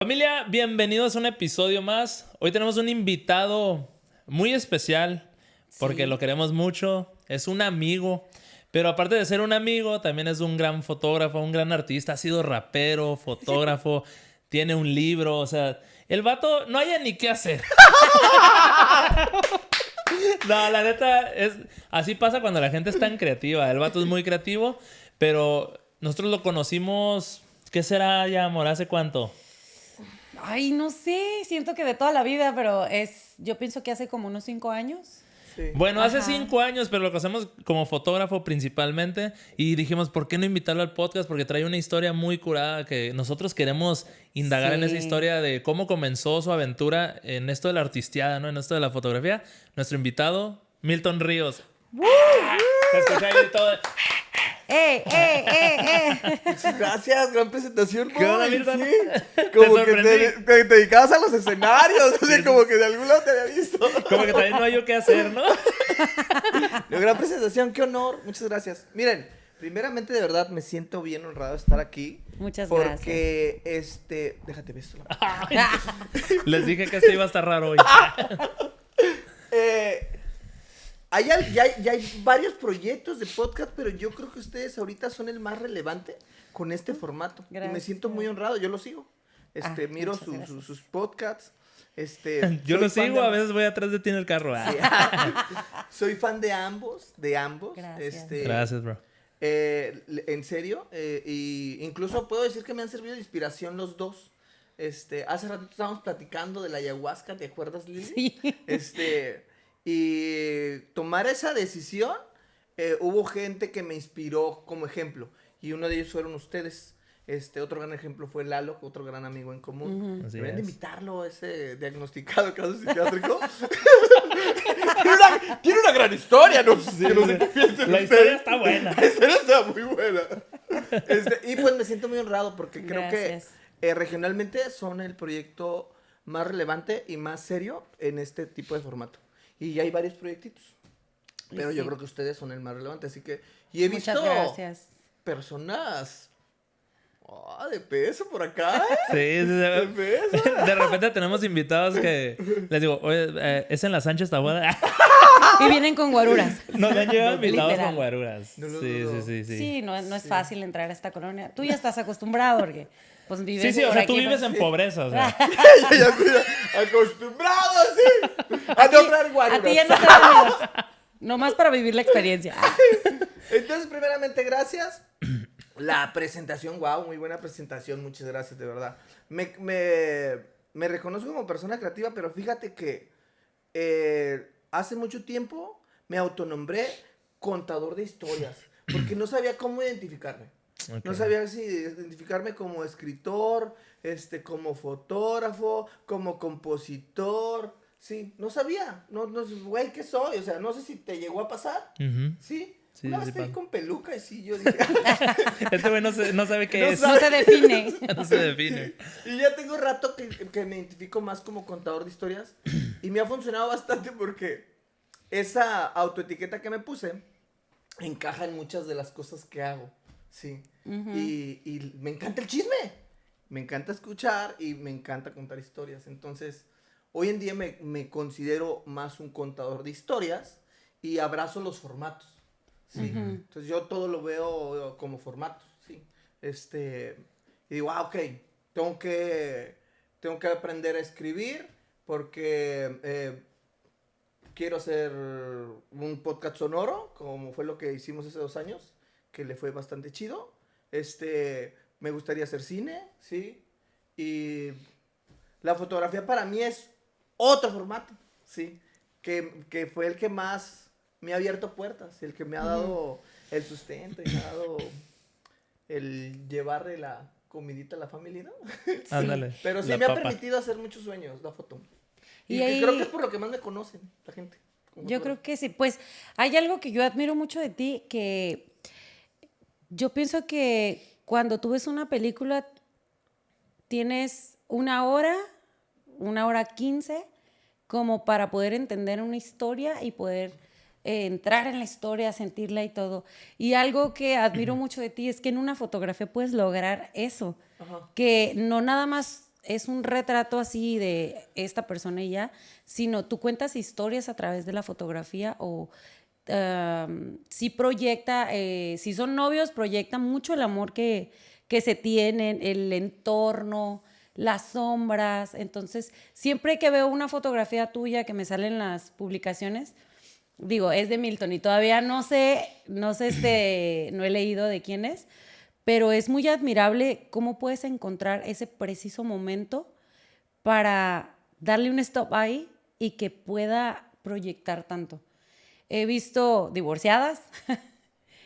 Familia, bienvenidos a un episodio más. Hoy tenemos un invitado muy especial porque lo queremos mucho. Es un amigo, pero aparte de ser un amigo, también es un gran fotógrafo, un gran artista. Ha sido rapero, fotógrafo, tiene un libro. O sea, el vato no haya ni qué hacer. No, la neta, así pasa cuando la gente es tan creativa. El vato es muy creativo, pero nosotros lo conocimos, ¿qué será ya, amor? ¿Hace cuánto? Ay, no sé, siento que de toda la vida, pero yo pienso que hace como unos 5 años. Sí. Bueno, hace 5 años, pero lo conocemos como fotógrafo principalmente. Y dijimos, ¿por qué no invitarlo al podcast? Porque trae una historia muy curada que nosotros queremos indagar en esa historia de cómo comenzó su aventura en esto de la artisteada, ¿no? En esto de la fotografía. Nuestro invitado, Milton Ríos. Se escucha ahí todo. Gracias, gran presentación. ¿Qué onda, Milton? Sí. Como que te dedicabas a los escenarios. O sea, como que de algún lado te había visto. Como que también no hay yo qué hacer, ¿no? Gran presentación, qué honor. Muchas gracias. Miren, primeramente, de verdad, me siento bien honrado de estar aquí. Muchas gracias. Porque, déjate beso. Les dije que esto iba a estar raro hoy. Ya hay varios proyectos de podcast, pero yo creo que ustedes ahorita son el más relevante con este formato. Gracias. Y me siento muy honrado, yo lo sigo. Miro sus podcasts. Yo lo sigo, a veces voy atrás de ti en el carro. Sí. Soy fan de ambos. Gracias. Gracias, bro. En serio, y incluso puedo decir que me han servido de inspiración los dos. Hace ratito estábamos platicando de la ayahuasca, ¿te acuerdas, Lili? Sí. Y tomar esa decisión, hubo gente que me inspiró como ejemplo, y uno de ellos fueron ustedes. Otro gran ejemplo fue Lalo, otro gran amigo en común. Deberían de invitarlo, ese diagnosticado caso psiquiátrico. tiene una gran historia, no sé qué piensan la historia está buena. La historia está muy buena. Y pues me siento muy honrado porque creo que regionalmente son el proyecto más relevante y más serio en este tipo de formato. Y ya hay varios proyectitos. Pero yo creo que ustedes son el más relevante, así que... Y he visto personas de peso por acá, Sí. de peso. De repente tenemos invitados que les digo, oye, es en la Sánchez Taboada. Y vienen con guaruras. Nos han llegado invitados literal. con guaruras. No. Sí. Sí, no es fácil entrar a esta colonia. Tú ya estás acostumbrado porque pues vives Sí, o por sea, aquí, tú vives en pobreza, o sea. Ya estoy acostumbrado, sí. A no traer guaruras. A ti ya no te da miedo. Nomás para vivir la experiencia. Entonces, primeramente, gracias. La presentación, wow, muy buena presentación. Muchas gracias, de verdad. Me reconozco como persona creativa, pero fíjate que hace mucho tiempo me autonombré contador de historias, porque no sabía cómo identificarme. Okay. No sabía si identificarme como escritor, como fotógrafo, como compositor. Sí, no sabía. No, güey, ¿qué soy? O sea, no sé si te llegó a pasar. Sí. Una vez te vi con peluca y sí, yo dije... Este güey no sabe qué es. No se define. No se define. Y ya tengo rato que me identifico más como contador de historias. Y me ha funcionado bastante porque esa autoetiqueta que me puse encaja en muchas de las cosas que hago. Sí. Y me encanta el chisme. Me encanta escuchar y me encanta contar historias. Entonces, hoy en día me considero más un contador de historias y abrazo los formatos. Sí. Entonces yo todo lo veo como formato, sí. Y digo, ok, tengo que aprender a escribir porque quiero hacer un podcast sonoro, como fue lo que hicimos hace 2 años, que le fue bastante chido. Me gustaría hacer cine, sí. Y la fotografía para mí es otro formato, sí. Que fue el que más me ha abierto puertas, el que me ha dado el sustento y me ha dado el llevarle la comidita a la familia, ¿no? Sí. Ándale. Pero sí me ha permitido hacer muchos sueños, la foto. Y ahí... creo que es por lo que más me conocen la gente. Yo creo que sí. Pues hay algo que yo admiro mucho de ti, que yo pienso que cuando tú ves una película tienes 1 hora, 1:15, como para poder entender una historia y poder entrar en la historia, sentirla y todo. Y algo que admiro mucho de ti es que en una fotografía puedes lograr eso. Que no nada más es un retrato así de esta persona y ya, sino tú cuentas historias a través de la fotografía o sí proyecta, si son novios, proyecta mucho el amor que se tienen, el entorno, las sombras. Entonces, siempre que veo una fotografía tuya que me sale en las publicaciones, digo, es de Milton y todavía no sé, no he leído de quién es, pero es muy admirable cómo puedes encontrar ese preciso momento para darle un stop ahí y que pueda proyectar tanto. He visto divorciadas,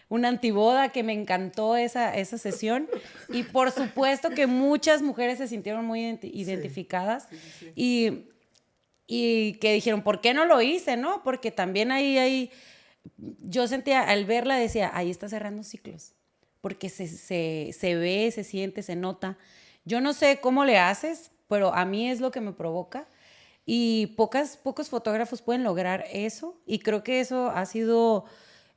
una antiboda que me encantó esa sesión y por supuesto que muchas mujeres se sintieron muy identificadas y que dijeron, ¿por qué no lo hice? ¿No? Porque también ahí yo sentía, al verla decía, ahí está cerrando ciclos, porque se ve, se siente, se nota. Yo no sé cómo le haces, pero a mí es lo que me provoca. Y pocos fotógrafos pueden lograr eso. Y creo que eso ha sido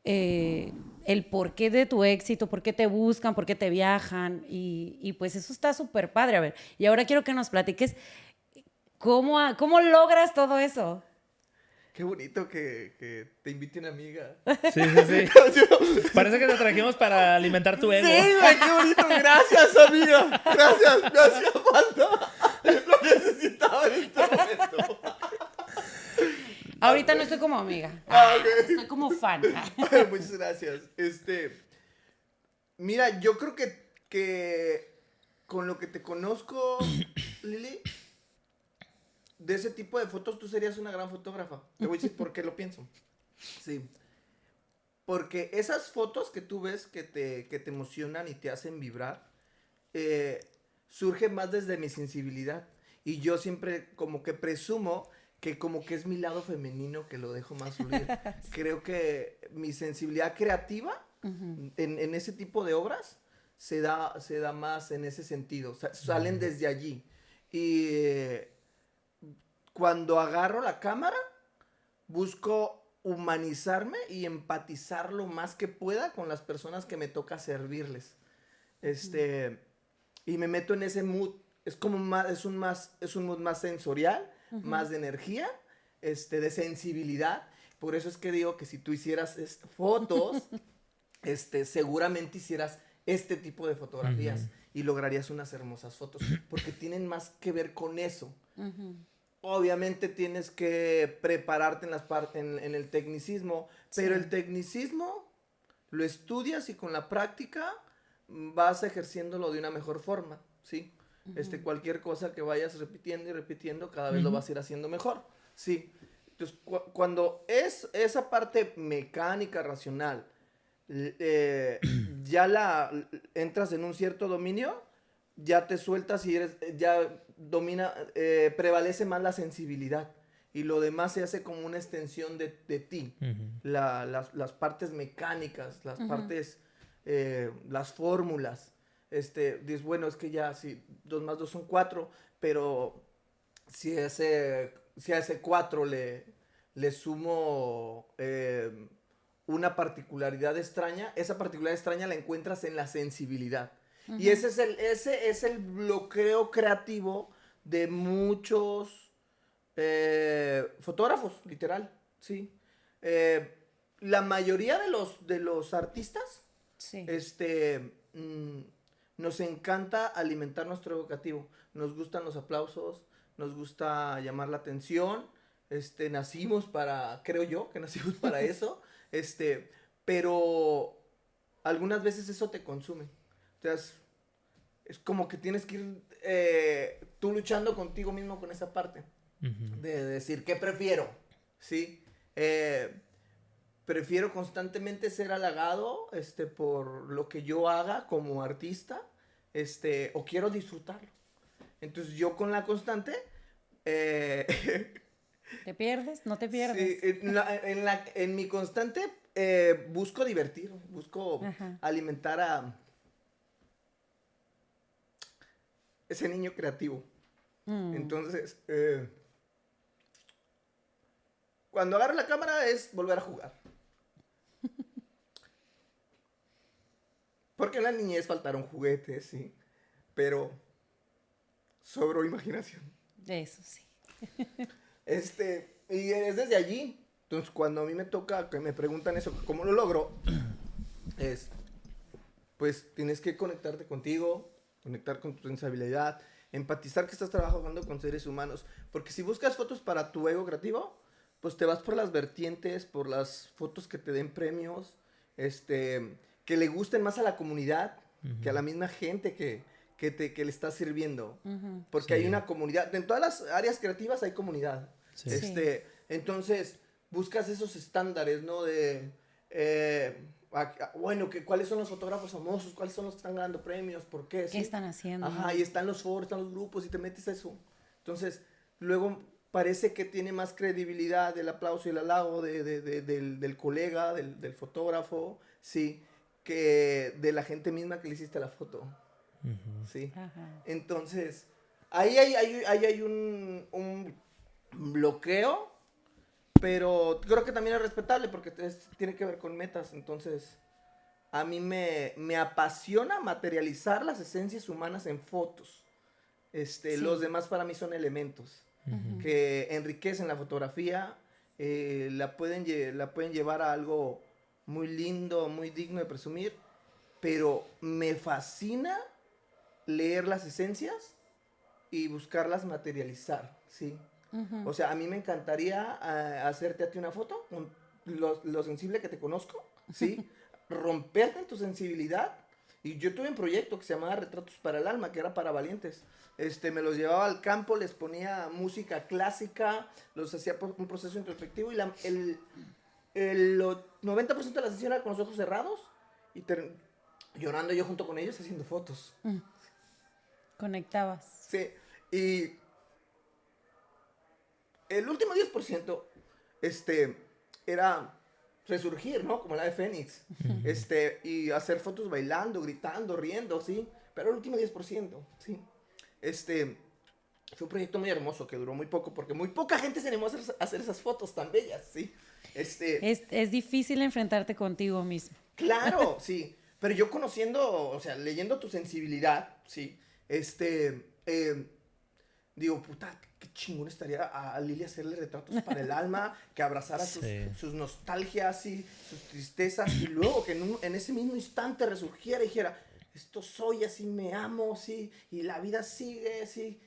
el porqué de tu éxito, por qué te buscan, por qué te viajan. Y pues eso está súper padre. A ver, y ahora quiero que nos platiques cómo logras todo eso. Qué bonito que te invite una amiga. Sí. Parece que te trajimos para alimentar tu ego. Sí, güey, qué bonito. Gracias, amiga. Gracias, me hacía falta. Lo necesitaba en este momento. Ahorita no estoy como amiga. Okay. Estoy como fan. Muchas gracias. Mira, yo creo que con lo que te conozco, Lili, de ese tipo de fotos tú serías una gran fotógrafa. Te voy a decir por qué lo pienso. Sí. Porque esas fotos que tú ves que te emocionan y te hacen vibrar, surgen más desde mi sensibilidad. Y yo siempre como que presumo que como que es mi lado femenino que lo dejo más fluir. Sí. Creo que mi sensibilidad creativa en ese tipo de obras se da más en ese sentido. O sea, salen desde allí. Y cuando agarro la cámara, busco humanizarme y empatizar lo más que pueda con las personas que me toca servirles. Y me meto en ese mood. Es como es un mood más sensorial, más de energía, de sensibilidad. Por eso es que digo que si tú hicieras fotos, seguramente hicieras este tipo de fotografías y lograrías unas hermosas fotos, porque tienen más que ver con eso. Obviamente tienes que prepararte en el tecnicismo, pero el tecnicismo lo estudias y con la práctica vas ejerciéndolo de una mejor forma, ¿sí? Cualquier cosa que vayas repitiendo y repitiendo, cada vez lo vas a ir haciendo mejor, ¿sí? Entonces, cuando es esa parte mecánica, racional, ya entras en un cierto dominio, ya te sueltas y prevalece más la sensibilidad y lo demás se hace como una extensión de ti. Las partes mecánicas, las partes, las fórmulas, dices, bueno, es que ya si 2 más 2 son 4, pero si a ese 4 le sumo una particularidad extraña, esa particularidad extraña la encuentras en la sensibilidad. Y ese es el bloqueo creativo de muchos fotógrafos, literal, sí. La mayoría de los artistas, sí. Nos encanta alimentar nuestro evocativo. Nos gustan los aplausos, nos gusta llamar la atención. Creo yo que nacimos para eso. Pero algunas veces eso te consume. Entonces, es como que tienes que ir tú luchando contigo mismo con esa parte. De decir, ¿qué prefiero? ¿Sí? Prefiero constantemente ser halagado por lo que yo haga como artista, o quiero disfrutarlo. Entonces, yo con la constante... ¿Te pierdes? ¿No te pierdes? Sí, en mi constante busco divertir, busco alimentar a ese niño creativo. Entonces, cuando agarro la cámara es volver a jugar. Porque en la niñez faltaron juguetes, sí. Pero sobró imaginación. Eso sí. Y es desde allí. Entonces, cuando a mí me toca, que me preguntan eso, ¿cómo lo logro? Pues tienes que conectarte contigo, conectar con tu sensibilidad, empatizar que estás trabajando con seres humanos. Porque si buscas fotos para tu ego creativo, pues te vas por las vertientes, por las fotos que te den premios, que le gusten más a la comunidad que a la misma gente que le está sirviendo. Porque hay una comunidad. En todas las áreas creativas hay comunidad. Sí. Entonces, buscas esos estándares, ¿no? Bueno, ¿cuáles son los fotógrafos famosos? ¿Cuáles son los que están ganando premios? ¿Por qué? ¿Qué están haciendo? Ajá, y están los foros, están los grupos y te metes a eso. Entonces, luego parece que tiene más credibilidad el aplauso y el halago del colega, del fotógrafo, sí, que de la gente misma que le hiciste la foto. Sí. Ajá. Entonces, ahí hay un bloqueo, pero creo que también es respetable porque tiene que ver con metas. Entonces, a mí me apasiona materializar las esencias humanas en fotos. Sí. Los demás para mí son elementos que enriquecen la fotografía, la pueden llevar a algo muy lindo, muy digno de presumir, pero me fascina leer las esencias y buscarlas materializar, ¿sí? O sea, a mí me encantaría hacerte a ti una foto con lo sensible que te conozco, ¿sí? Romperte en tu sensibilidad. Y yo tuve un proyecto que se llamaba Retratos para el Alma, que era para valientes. Me los llevaba al campo, les ponía música clásica, los hacía por un proceso introspectivo y el 90% de la sesión era con los ojos cerrados y llorando yo junto con ellos haciendo fotos. Conectabas. Sí, y el último 10% era resurgir, ¿no? Como la de Fénix. Y hacer fotos bailando, gritando, riendo, ¿sí? Pero el último 10%, ¿sí? Fue un proyecto muy hermoso que duró muy poco porque muy poca gente se animó a hacer esas fotos tan bellas, ¿sí? Es difícil enfrentarte contigo mismo. Claro, sí. Pero yo conociendo, o sea, leyendo tu sensibilidad, ¿sí? Digo, puta, qué chingón estaría a Lili hacerle retratos para el alma, que abrazara sus nostalgias y sus tristezas, y luego que en ese mismo instante resurgiera y dijera, esto soy, así me amo, sí, y la vida sigue, sí.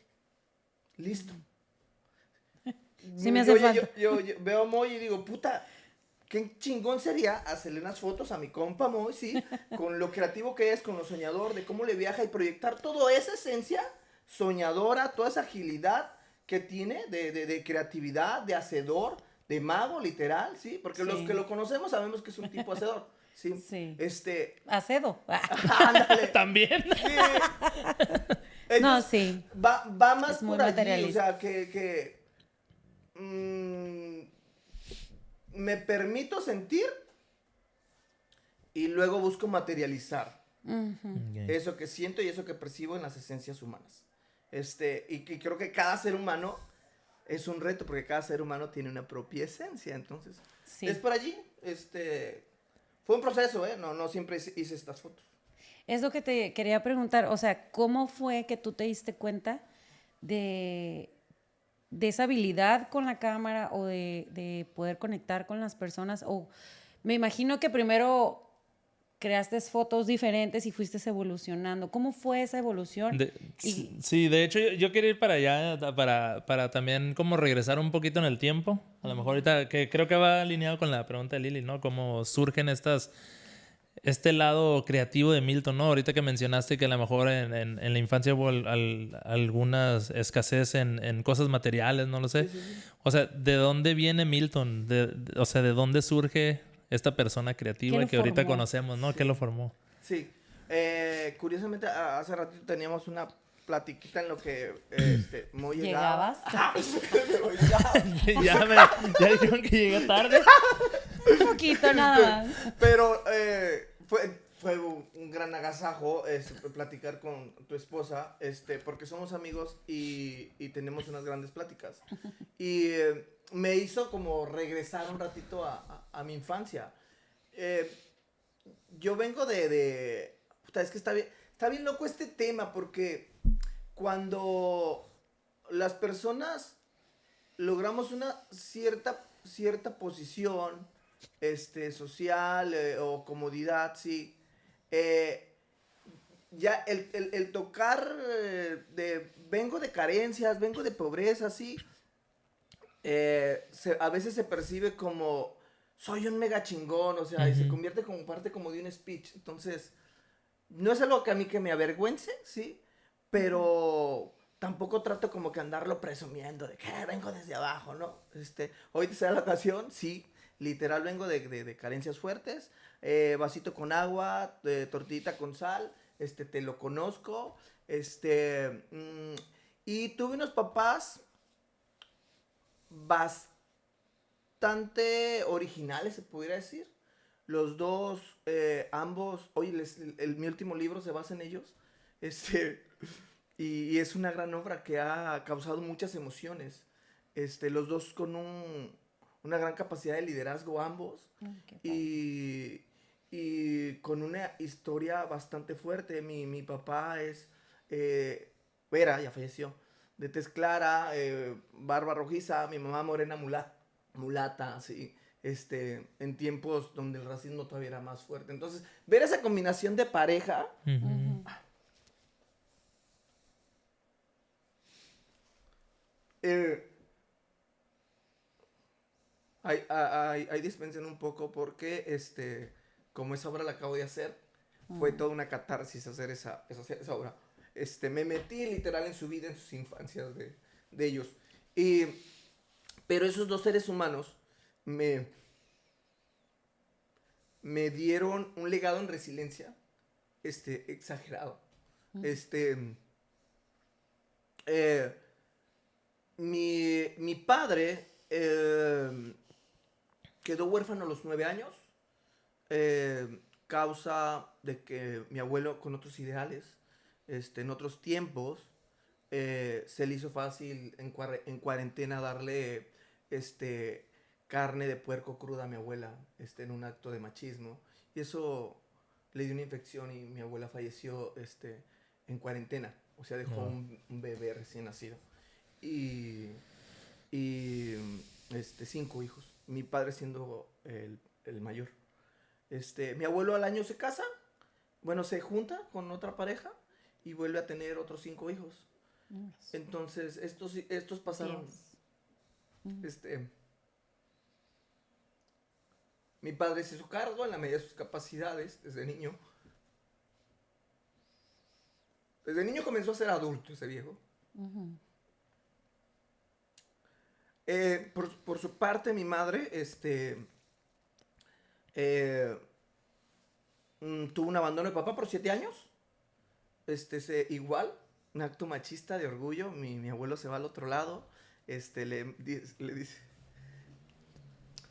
Listo. Sí me hace falta. Yo veo a Moy y digo, puta, qué chingón sería hacerle unas fotos a mi compa Moy, sí, con lo creativo que es, con lo soñador, de cómo le viaja y proyectar toda esa esencia soñadora, toda esa agilidad que tiene de creatividad, de hacedor, de mago, literal, ¿sí? Porque los que lo conocemos sabemos que es un tipo hacedor, ¿sí? Sí. Ándale. Acedo. También. Sí. Entonces, No, sí. Va más Es muy por allí, o materialista. sea, me permito sentir y luego busco materializar eso que siento y eso que percibo en las esencias humanas. Y creo que cada ser humano es un reto porque cada ser humano tiene una propia esencia, entonces Sí. es por allí. Fue un proceso, no siempre hice estas fotos. Es lo que te quería preguntar, o sea, ¿cómo fue que tú te diste cuenta de esa habilidad con la cámara o de poder conectar con las personas? O me imagino que primero creaste fotos diferentes y fuiste evolucionando. ¿Cómo fue esa evolución? Sí, de hecho yo quería ir para allá para también como regresar un poquito en el tiempo. A lo mejor ahorita, que creo que va alineado con la pregunta de Lili, ¿no? Cómo surgen este lado creativo de Milton, ¿no? Ahorita que mencionaste que a lo mejor en la infancia hubo algunas escasez en cosas materiales, no lo sé. Sí. O sea, ¿de dónde viene Milton? O sea, ¿de dónde surge esta persona creativa que ahorita conocemos, ¿no? Sí. ¿Qué lo formó? Sí. Curiosamente, hace ratito teníamos una platiquita en lo que Moy llegaba. ¿Llegabas? Ya dijeron que llegué tarde. Un poquito nada más. Pero fue un gran agasajo platicar con tu esposa, porque somos amigos y tenemos unas grandes pláticas. Y me hizo como regresar un ratito a mi infancia. Yo vengo puta, es que está bien loco este tema, porque cuando las personas logramos una cierta posición social o comodidad, sí, ya el tocar vengo de carencias, vengo de pobreza, sí, a veces se percibe como soy un mega chingón, o sea, y se convierte como parte como de un speech. Entonces, no es algo que a mí que me avergüence, sí, pero tampoco trato como que andarlo presumiendo de que vengo desde abajo, ¿no? Hoy te sea la ocasión, sí, literal vengo de carencias fuertes, vasito con agua, tortillita con sal, te lo conozco, y tuve unos papás bastante originales, se pudiera decir. Los dos, ambos, oye, mi último libro se basa en ellos. Y es una gran obra que ha causado muchas emociones. Los dos con una gran capacidad de liderazgo, ambos. Y con una historia bastante fuerte. Mi papá es, era, ya falleció, de tez clara, barba rojiza, mi mamá morena mulata, así, en tiempos donde el racismo todavía era más fuerte. Entonces, ver esa combinación de pareja, ahí dispensen un poco porque, como esa obra la acabo de hacer, fue toda una catarsis hacer esa obra. Me metí literal en su vida, en sus infancias de ellos. Pero esos dos seres humanos me dieron un legado en resiliencia, exagerado. Mi padre quedó huérfano a los 9 años, causa de que mi abuelo con otros ideales, en otros tiempos, se le hizo fácil en cuarentena darle carne de puerco cruda a mi abuela, en un acto de machismo, y eso le dio una infección y mi abuela falleció en cuarentena, o sea, dejó un bebé recién nacido y 5 hijos, mi padre siendo el mayor. Mi abuelo al año se casa, bueno, se junta con otra pareja y vuelve a tener otros 5 hijos. Entonces, estos pasaron, mi padre se hizo cargo en la medida de sus capacidades desde niño. Desde niño comenzó a ser adulto ese viejo. Por su parte, mi madre, tuvo un abandono de papá por 7 años. Igual, un acto machista de orgullo. Mi abuelo se va al otro lado.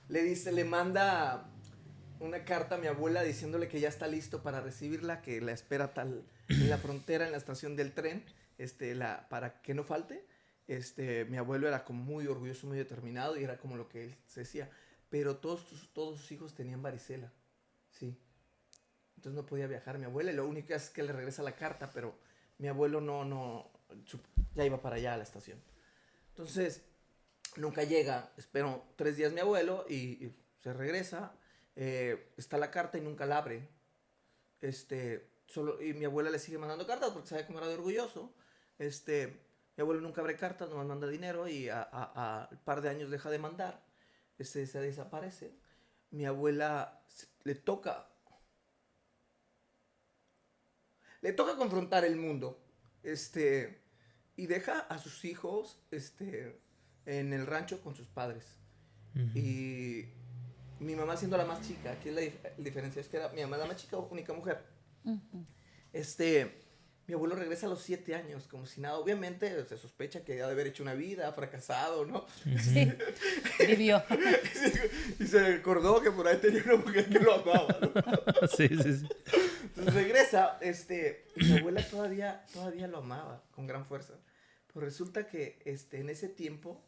Le manda una carta a mi abuela diciéndole que ya está listo para recibirla, que la espera en la frontera, en la estación del tren, para que no falte. Mi abuelo era como muy orgulloso, muy determinado y era como lo que él se decía. Pero todos sus hijos tenían varicela, sí. Entonces no podía viajar mi abuela y lo único es que le regresa la carta, pero mi abuelo ya iba para allá a la estación. Entonces, nunca llega, espero 3 días mi abuelo y se regresa, está la carta y nunca la abre. Y mi abuela le sigue mandando cartas porque sabe cómo era de orgulloso. Mi abuelo nunca abre cartas, nomás manda dinero y al par de años deja de mandar. Se desaparece. Mi abuela le toca confrontar el mundo. Y deja a sus hijos en el rancho con sus padres. Y mi mamá siendo la más chica, aquí la diferencia es que era mi mamá la más chica, única mujer. Mi abuelo regresa a los 7 años, como si nada. Obviamente se sospecha que ha de haber hecho una vida, fracasado, ¿no? Sí, vivió. Y se acordó que por ahí tenía una mujer que lo amaba, ¿no? Sí. Entonces regresa, y mi abuela todavía lo amaba con gran fuerza. Pero resulta que en ese tiempo,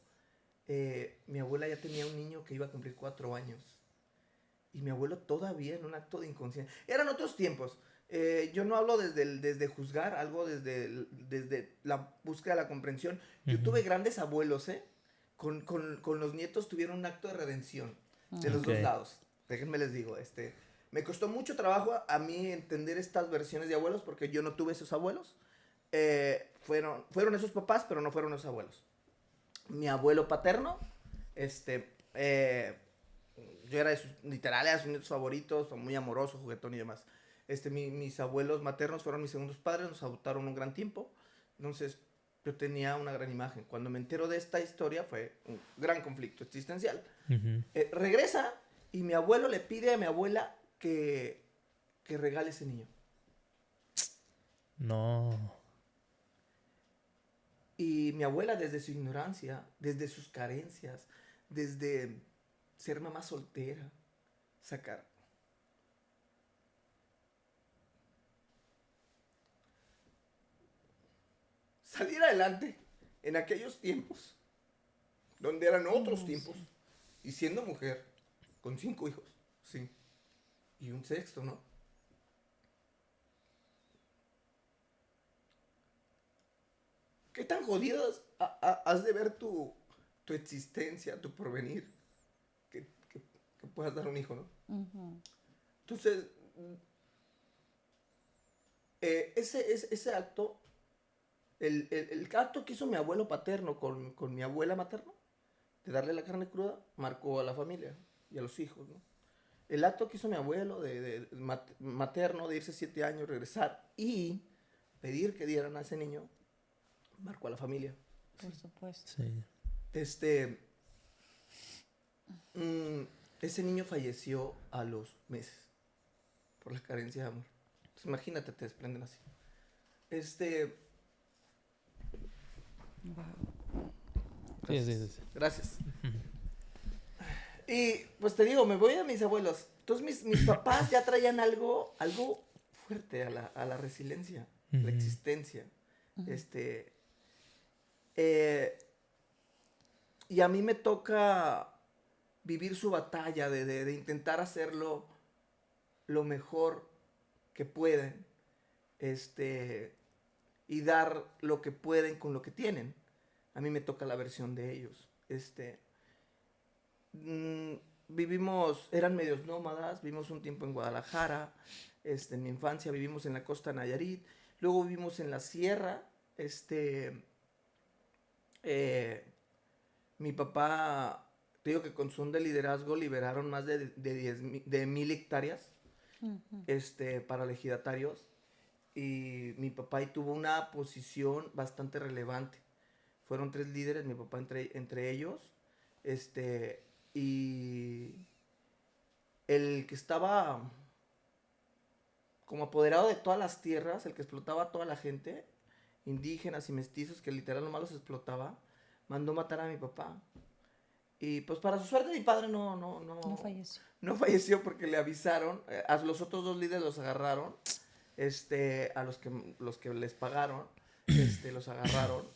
mi abuela ya tenía un niño que iba a cumplir 4 años. Y mi abuelo todavía en un acto de inconsciencia. Eran otros tiempos. Yo no hablo desde juzgar, algo desde la búsqueda de la comprensión. Yo tuve grandes abuelos, ¿eh? Con los nietos tuvieron un acto de redención de los dos lados. Déjenme les digo, me costó mucho trabajo a mí entender estas versiones de abuelos porque yo no tuve esos abuelos. Fueron esos papás, pero no fueron esos abuelos. Mi abuelo paterno, yo era literal, era sus nietos favoritos, muy amoroso, juguetón y demás. Mis abuelos maternos fueron mis segundos padres, nos adoptaron un gran tiempo. Entonces, yo tenía una gran imagen. Cuando me entero de esta historia, fue un gran conflicto existencial. Regresa y mi abuelo le pide a mi abuela que regale ese niño. No. Y mi abuela, desde su ignorancia, desde sus carencias, desde ser mamá soltera, salir adelante en aquellos tiempos, donde eran otros tiempos, y siendo mujer, con 5 hijos, sí, y un sexto, ¿no? ¿Qué tan jodidas has de ver tu existencia, tu porvenir, que puedas dar un hijo, ¿no? Entonces, ese acto, el acto que hizo mi abuelo paterno con mi abuela materna, de darle la carne cruda, marcó a la familia y a los hijos, ¿no? El acto que hizo mi abuelo materno de irse 7 años, regresar y pedir que dieran a ese niño, marcó a la familia. Por supuesto. Sí. Ese niño falleció a los meses por la carencia de amor. Entonces, imagínate, te desprenden así. Wow. Gracias. Sí. Gracias. Y pues te digo, me voy a mis abuelos. Entonces mis papás ya traían algo fuerte a la resiliencia, la existencia. Y a mí me toca vivir su batalla de intentar hacerlo lo mejor que pueden, y dar lo que pueden con lo que tienen. A mí me toca la versión de ellos. Eran medios nómadas, vivimos un tiempo en Guadalajara, en mi infancia vivimos en la costa de Nayarit, luego vivimos en la sierra, mi papá, te digo que con su onda de liderazgo liberaron más de 1,000 hectáreas para los ejidatarios, y mi papá ahí tuvo una posición bastante relevante. Fueron 3 líderes, mi papá entre ellos, y el que estaba como apoderado de todas las tierras, el que explotaba a toda la gente, indígenas y mestizos, que literal nomás los explotaba, mandó matar a mi papá. Y pues para su suerte mi padre no falleció. No falleció porque le avisaron, a los otros 2 líderes los agarraron, a los que les pagaron, los agarraron,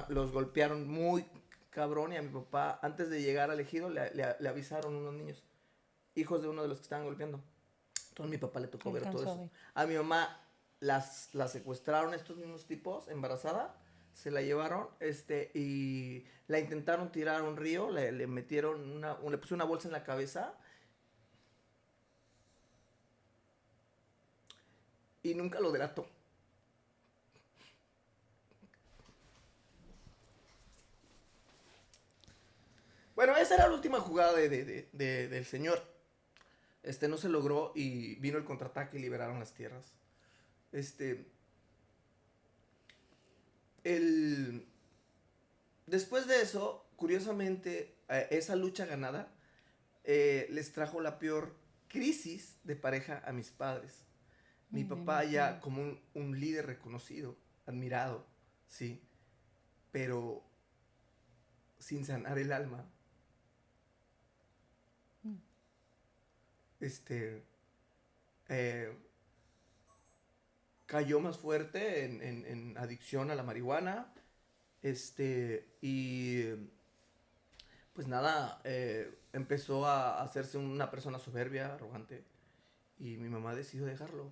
los golpearon muy cabrón, y a mi papá, antes de llegar al ejido, le avisaron unos niños, hijos de uno de los que estaban golpeando. Entonces mi papá le tocó ver todo eso. A mi mamá la secuestraron estos mismos tipos, embarazada, se la llevaron, y la intentaron tirar a un río, le metieron le pusieron una bolsa en la cabeza, y nunca lo delató. Bueno, esa era la última jugada del señor. No se logró y vino el contraataque y liberaron las tierras. Después de eso, curiosamente, esa lucha ganada les trajo la peor crisis de pareja a mis padres. Mi papá ya como un líder reconocido, admirado, sí, pero sin sanar el alma. Cayó más fuerte en adicción a la marihuana, y pues nada, empezó a hacerse una persona soberbia, arrogante, y mi mamá decidió dejarlo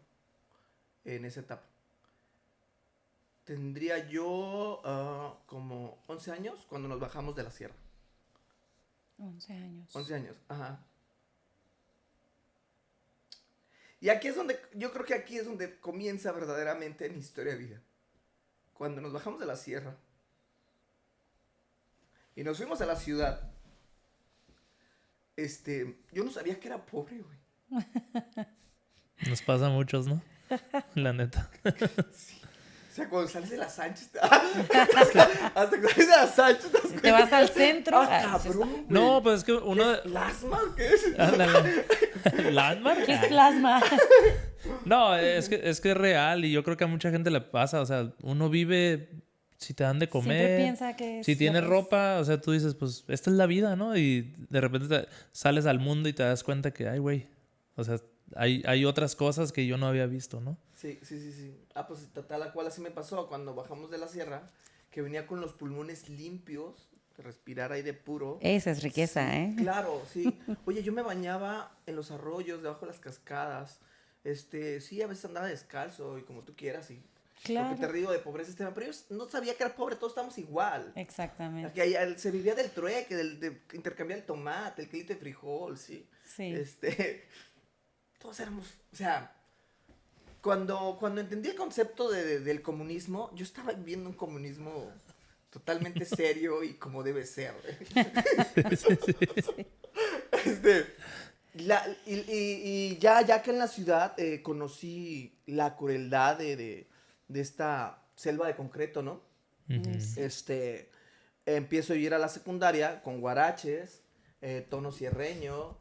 en esa etapa. Tendría yo como 11 años cuando nos bajamos de la sierra. 11 años. 11 años, ajá. Y aquí es donde, yo creo que aquí es donde comienza verdaderamente mi historia de vida. Cuando nos bajamos de la sierra y nos fuimos a la ciudad, yo no sabía que era pobre, güey. Nos pasa a muchos, ¿no? La neta. O sea, cuando sales de la Sánchez, hasta que sales de la Sánchez, Te vas al centro. cabrón, güey. No, pues es que uno... ¿Qué es plasma o qué es? Ándale. ¿Landmark? ¿Qué es plasma? No, es que es real y yo creo que a mucha gente le pasa. O sea, uno vive si te dan de comer. Siempre piensa que si es tienes lo que es. ropa, o sea, tú dices, pues, esta es la vida, ¿no? Y de repente sales al mundo y te das cuenta que, ay, güey, o sea, hay otras cosas que yo no había visto, ¿no? Sí. Pues tal cual así me pasó cuando bajamos de la sierra, que venía con los pulmones limpios, respirar aire puro. Esa es riqueza, Sí, ¿eh? claro, sí. Oye, yo me bañaba en los arroyos, debajo de las cascadas. Sí, a veces andaba descalzo y como tú quieras y... Claro. Porque te digo de pobreza pero yo no sabía que era pobre, todos estamos igual. Exactamente. Aquí se vivía del trueque, de intercambiar el tomate, el kilito de frijol, sí. Sí. Todos éramos, o sea, cuando entendí el concepto del comunismo, yo estaba viviendo un comunismo totalmente serio y como debe ser. Y ya que en la ciudad conocí la crueldad de esta selva de concreto, ¿no? Ujú. Empiezo a ir a la secundaria con guaraches, tono sierreño,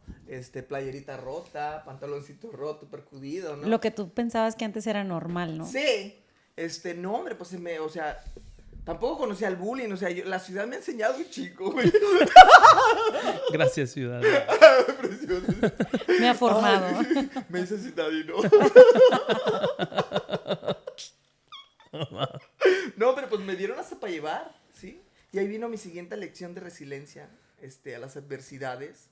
playerita rota, pantaloncito roto, percudido, ¿no? Lo que tú pensabas que antes era normal, ¿no? Sí, no, hombre, pues o sea, tampoco conocía el bullying, o sea, la ciudad me ha enseñado un chico, güey. Gracias, ciudad. Precioso. Me ha formado. Ay, me hice citadino. No, pero pues me dieron hasta para llevar, ¿sí? Y ahí vino mi siguiente lección de resiliencia, a las adversidades.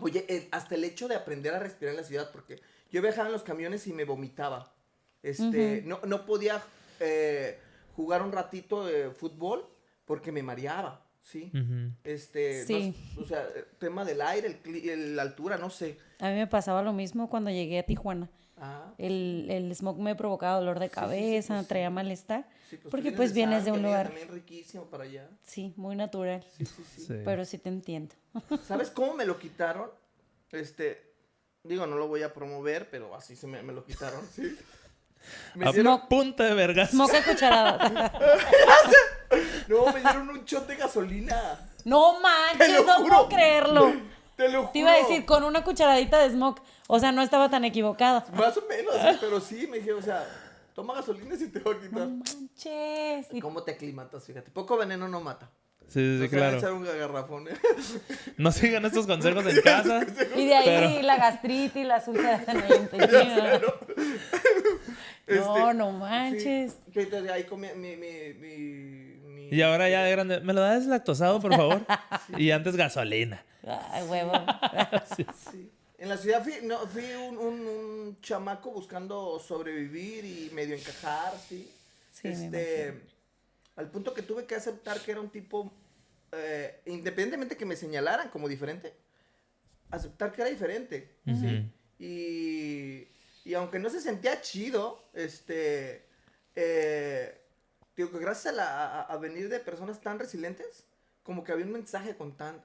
Oye, hasta el hecho de aprender a respirar en la ciudad, porque yo viajaba en los camiones y me vomitaba. No podía jugar un ratito de fútbol porque me mareaba, ¿sí? Ujú. Sí. O sea, tema del aire, la altura, no sé. A mí me pasaba lo mismo cuando llegué a Tijuana. Ah, El smog me provocaba dolor de Sí, cabeza, pues, traía sí. malestar. Sí, pues Porque tú pues vienes de San, un que lugar, también riquísimo para allá. sí, muy natural. Sí. Sí. Pero sí te entiendo. ¿Sabes cómo me lo quitaron? Digo, no lo voy a promover, pero así me lo quitaron, ¿sí? Me A dieron, punta de vergas. Smog a cucharadas. no, me dieron un shot de gasolina. No Te manches, lo no juro. puedo creerlo. Te lo juro. Te iba a decir, con una cucharadita de smog. O sea, no estaba tan equivocada. Más o menos, sí, pero sí, me dije, o sea, toma gasolina y se te va a quitar. No manches. Y- ¿Cómo te aclimatas? Fíjate, poco veneno no mata. Sí, No se van a claro. echar un garrafón, No sigan estos consejos en casa. Y de ahí Pero- la gastritis, las úlceras en el intestino. No manches. Sí, que entonces ahí comí mi Y ahora ya de grande, ¿me lo das lactosado, por favor? Y antes gasolina. Ay, huevo. Sí. En la ciudad fui un chamaco buscando sobrevivir y medio encajar, ¿sí? Sí, me imagino. Al punto que tuve que aceptar que era un tipo, independientemente que me señalaran como diferente, aceptar que era diferente, ¿sí? Y aunque no se sentía chido, digo que gracias a venir de personas tan resilientes, como que había un mensaje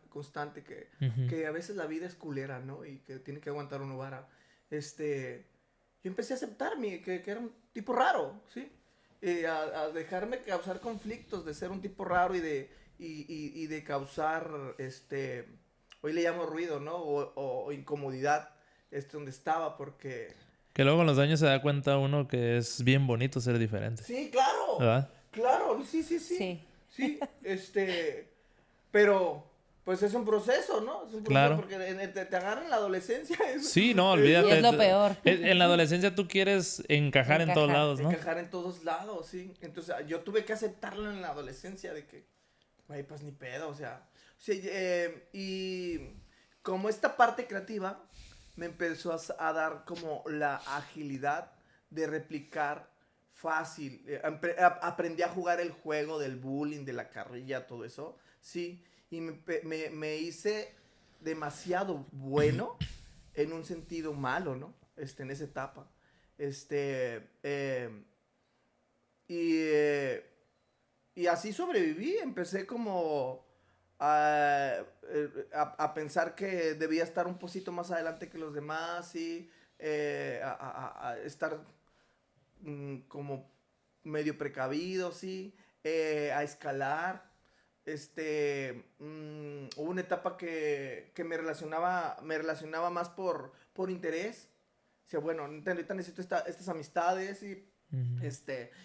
constante que a veces la vida es culera, ¿no? Y que tiene que aguantar uno vara. Yo empecé a aceptar que era un tipo raro, ¿sí? A dejarme causar conflictos de ser un tipo raro y de causar, hoy le llamo ruido, ¿no? O incomodidad, donde estaba, porque... Que luego con los años se da cuenta uno que es bien bonito ser diferente. Sí, claro. ¿Verdad? Claro, sí. Sí. Sí, pero pues es un proceso, ¿no? Es un proceso Claro. porque te agarran en la adolescencia. Sí, no, olvídate. Y es lo peor. En la adolescencia tú quieres encajar en todos Encajar. lados, ¿no? Encajar en todos lados, sí. Entonces yo tuve que aceptarlo en la adolescencia de que, güey, pues ni pedo, o sea. Sí, y como esta parte creativa me empezó a dar como la agilidad de replicar fácil. Aprendí a jugar el juego del bullying, de la carrilla, todo eso, sí. Y me hice demasiado bueno en un sentido malo, ¿no? En esa etapa. Y así sobreviví. Empecé como a pensar que debía estar un poquito más adelante que los demás, y a estar como medio precavido, sí, a escalar. Hubo una etapa que me relacionaba más por interés. O sea, bueno, ahorita necesito estas amistades, y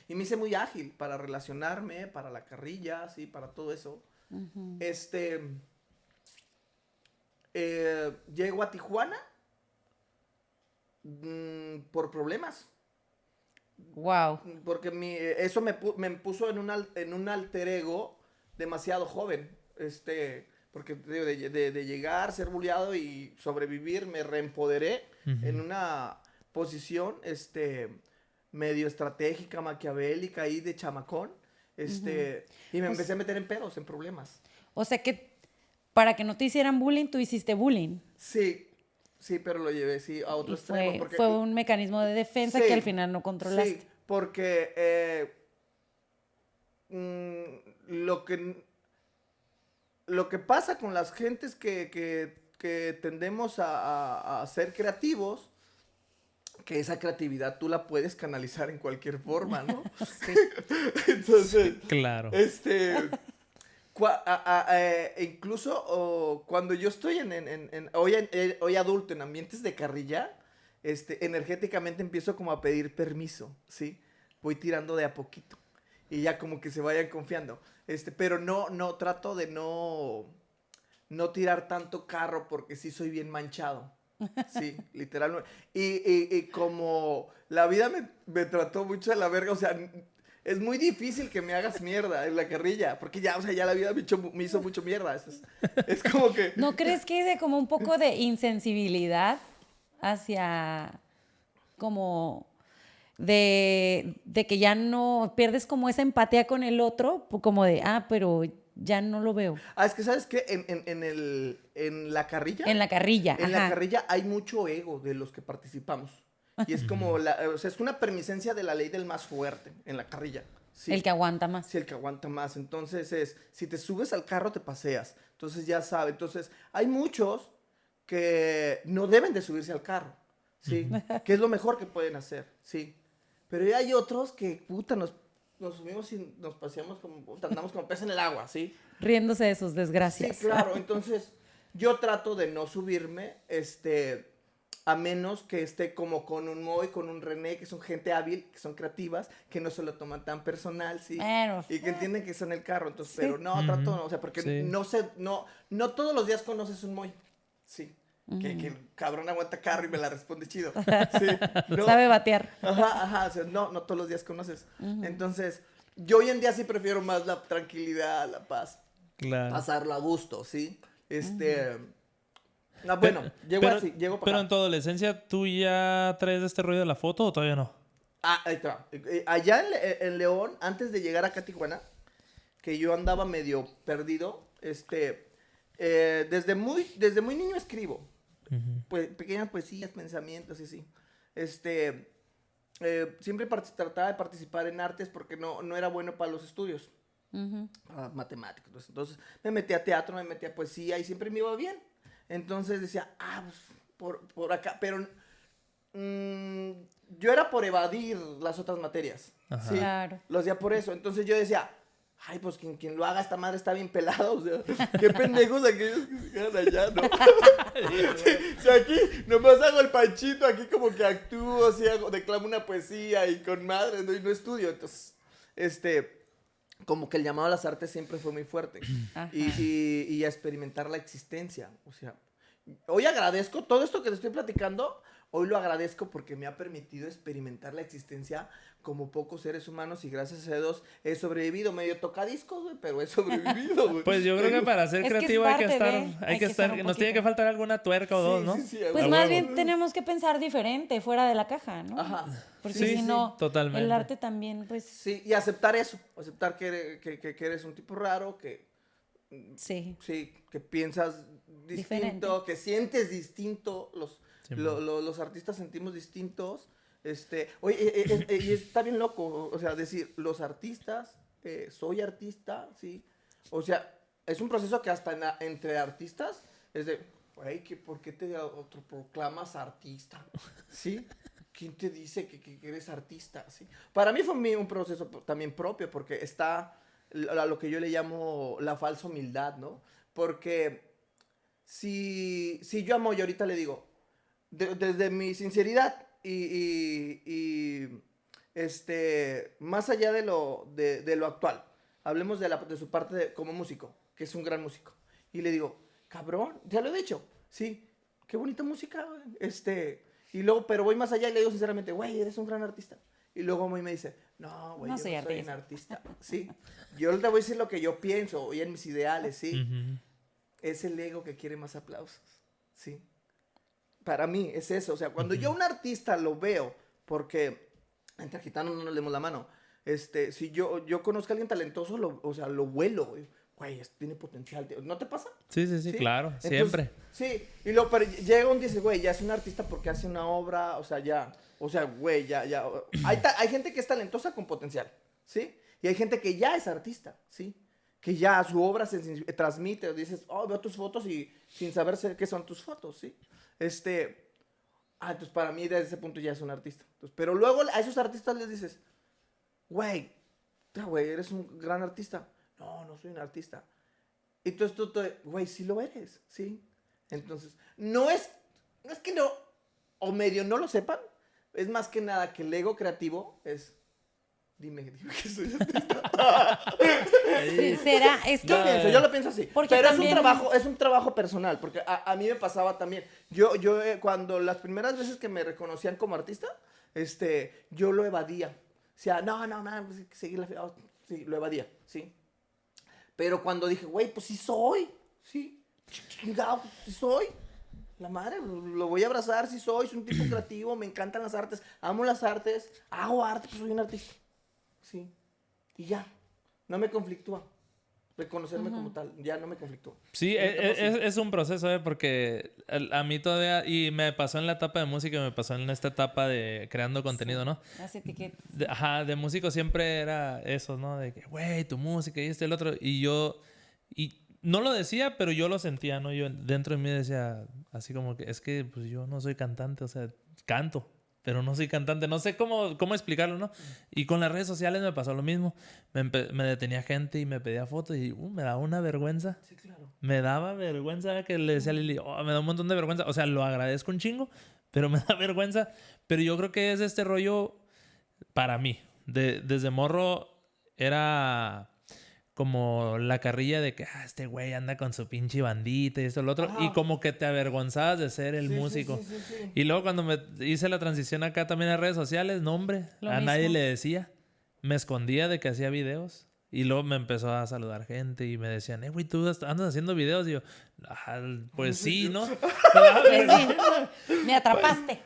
y me hice muy ágil para relacionarme, para la carrilla, sí, para todo eso. Ujú. Llego a Tijuana por problemas. Wow. Porque eso me puso en un alter ego demasiado joven. Porque de llegar, ser bulleado y sobrevivir, me reempoderé en una posición medio estratégica, maquiavélica, ahí de chamacón. Y me empecé a meter en pedos, en problemas. O sea que para que no te hicieran bullying, tú hiciste bullying. Sí, sí, pero lo llevé a otro Y extremo. Porque, fue un mecanismo de defensa sí, que al final no controlaste. Sí, porque lo que pasa con las gentes que tendemos a ser creativos, que esa creatividad tú la puedes canalizar en cualquier forma, ¿no? Sí. Entonces, Claro. incluso cuando yo estoy hoy adulto en ambientes de carrilla, energéticamente empiezo como a pedir permiso, ¿sí? Voy tirando de a poquito y ya como que se vayan confiando. Pero no trato de no tirar tanto carro, porque sí soy bien manchado. Sí, literalmente. Y como la vida me trató mucho de la verga, o sea, es muy difícil que me hagas mierda en la carrilla, porque ya, o sea, ya la vida me hizo mucho mierda. Es como que... ¿No crees que es como un poco de insensibilidad hacia como de que ya no pierdes como esa empatía con el otro, como de, pero ya no lo veo? Es que, ¿sabes qué? En la carrilla... En la carrilla, En la ajá. carrilla hay mucho ego de los que participamos. Y es como, o sea, es una permisencia de la ley del más fuerte en la carrilla. Sí. El que aguanta más. Sí, el que aguanta más. Entonces si te subes al carro, te paseas. Entonces ya sabe. Entonces hay muchos que no deben de subirse al carro, ¿sí? Que es lo mejor que pueden hacer, ¿sí? Pero ya hay otros que, puta, nos subimos y nos paseamos como, puta, andamos como pez en el agua, ¿sí? Riéndose de sus desgracias. Sí, claro. Entonces yo trato de no subirme, a menos que esté como con un Moy, con un René, que son gente hábil, que son creativas, que no se lo toman tan personal, ¿sí? Bueno, Y que entienden que está en el carro. Entonces, Sí. pero no, trato, no, o sea, porque Sí. no todos los días conoces un Moy, sí. Que el cabrón aguanta carro y me la responde chido. Sí, no. sabe batear. Ajá, o sea, no todos los días conoces. Entonces, yo hoy en día sí prefiero más la tranquilidad, la paz. Claro. Pasarlo a gusto, ¿sí? No, bueno, llego para Pero acá. en tu adolescencia, ¿tú ya traes este rollo de la foto o todavía no? Ahí te va. Allá en León, antes de llegar acá a Tijuana, que yo andaba medio perdido, desde muy niño escribo. Pues, pequeñas poesías, pensamientos y así. Siempre trataba de participar en artes porque no era bueno para los estudios, para matemáticos. Entonces me metí a teatro, me metí a poesía y siempre me iba bien. Entonces decía, pues por acá, pero yo era por evadir las otras materias. Ajá. Sí, Claro. lo hacía por eso. Entonces yo decía, pues quien lo haga, esta madre está bien pelada. O sea, qué pendejos aquellos que se quedan allá, ¿no? Si aquí nomás hago el panchito, aquí como que actúo, sí, declamo una poesía y con madre, ¿no? Y no estudio. Entonces, como que el llamado a las artes siempre fue muy fuerte. Ajá. Y a experimentar la existencia. O sea, hoy agradezco todo esto que te estoy platicando. hoy lo agradezco porque me ha permitido experimentar la existencia como pocos seres humanos y gracias a Dios he sobrevivido. Medio tocadiscos, güey, pero he sobrevivido, güey. Pues yo creo que para ser Es que es creativo hay que parte estar, de, hay que estar, un nos tiene poquito. que faltar alguna tuerca o dos, ¿no? Pues A más huevo. bien tenemos que pensar diferente, fuera de la caja, ¿no? Ajá. Porque Sí, si sí, no, totalmente. el arte también, pues, Sí, y aceptar eso, aceptar que eres un tipo raro, que sí. sí, que piensas distinto, Diferente. que sientes distinto, Sí, los artistas sentimos distintos. Oye, y está bien loco, o sea, decir, los artistas, soy artista, sí. O sea, es un proceso que hasta entre artistas es de, güey, ¿por qué te autoproclamas artista? ¿Sí? ¿Quién te dice que eres artista? ¿Sí? Para mí fue un proceso también propio, porque está a lo que yo le llamo la falsa humildad, ¿no? Porque si yo amo y ahorita le digo, desde mi sinceridad más allá de lo actual, hablemos de su parte como músico, que es un gran músico, y le digo, cabrón, ya lo he dicho, sí, qué bonita música, y luego, pero voy más allá y le digo sinceramente, güey, eres un gran artista. Y luego muy me dice, no, güey, No yo soy no soy un artista. artista. Sí, yo te voy a decir lo que yo pienso y en mis ideales, sí. Ujú. Es el ego que quiere más aplausos, sí. Para mí es eso, o sea, cuando yo a un artista lo veo, porque entre gitanos no nos leemos la mano, si yo conozco a alguien talentoso, o sea, lo vuelo, güey, tiene potencial, tío. ¿No te pasa? Sí, sí, sí, ¿Sí? claro, Entonces, siempre. Sí, pero llega un dice, güey, ya es un artista porque hace una obra, o sea, ya, o sea, güey, ya. Hay gente que es talentosa con potencial, ¿sí? Y hay gente que ya es artista, ¿sí? Que ya su obra se transmite, o dices, oh, veo tus fotos y sin saber qué son tus fotos, ¿sí? Entonces para mí desde ese punto ya es un artista. Entonces, pero luego a esos artistas les dices, güey, eres un gran artista. No soy un artista. Entonces güey, sí lo eres, ¿sí? Entonces, no es que no, o medio no lo sepan, es más que nada que el ego creativo es, dime que soy artista. Sí, será esto. Yo lo pienso así, Porque pero también- es un trabajo personal, porque a mí me pasaba también, yo cuando las primeras veces que me reconocían como artista, yo lo evadía, o sea, no, pues, seguir sí, lo evadía, sí, pero cuando dije, güey, pues sí soy, sí, chingado, sí soy. La madre, lo voy a abrazar, sí soy un tipo creativo, me encantan las artes, amo las artes, hago arte, pues soy un artista. Sí. Y ya, no me conflictúa reconocerme como tal, ya no me conflictúa. Sí, ¿No te pasa así? es un proceso, porque a mí todavía, y me pasó en la etapa de música, me pasó en esta etapa de creando contenido, ¿no? Las etiquetas. De músico siempre era eso, ¿no? De que, güey, tu música y el otro. Y no lo decía, pero yo lo sentía, ¿no? Yo dentro de mí decía, así como que, es que pues yo no soy cantante, o sea, canto, pero no soy cantante. No sé cómo explicarlo, ¿no? Y con las redes sociales me pasó lo mismo. Me detenía gente y me pedía fotos y me daba una vergüenza. Sí, claro. Me daba vergüenza que le decía a Lili, me da un montón de vergüenza. O sea, lo agradezco un chingo, pero me da vergüenza. Pero yo creo que es este rollo para mí. Desde morro era como la carrilla de que este güey anda con su pinche bandita y esto y lo otro. Ajá. Y como que te avergonzabas de ser el Sí, sí, músico. sí. Y luego cuando me hice la transición acá también a redes sociales, no hombre, Lo a nadie mismo. le decía. Me escondía de que hacía videos. Y luego me empezó a saludar gente y me decían, güey, tú andas haciendo videos. Y yo, pues sí, ¿no? Pues sí, me atrapaste.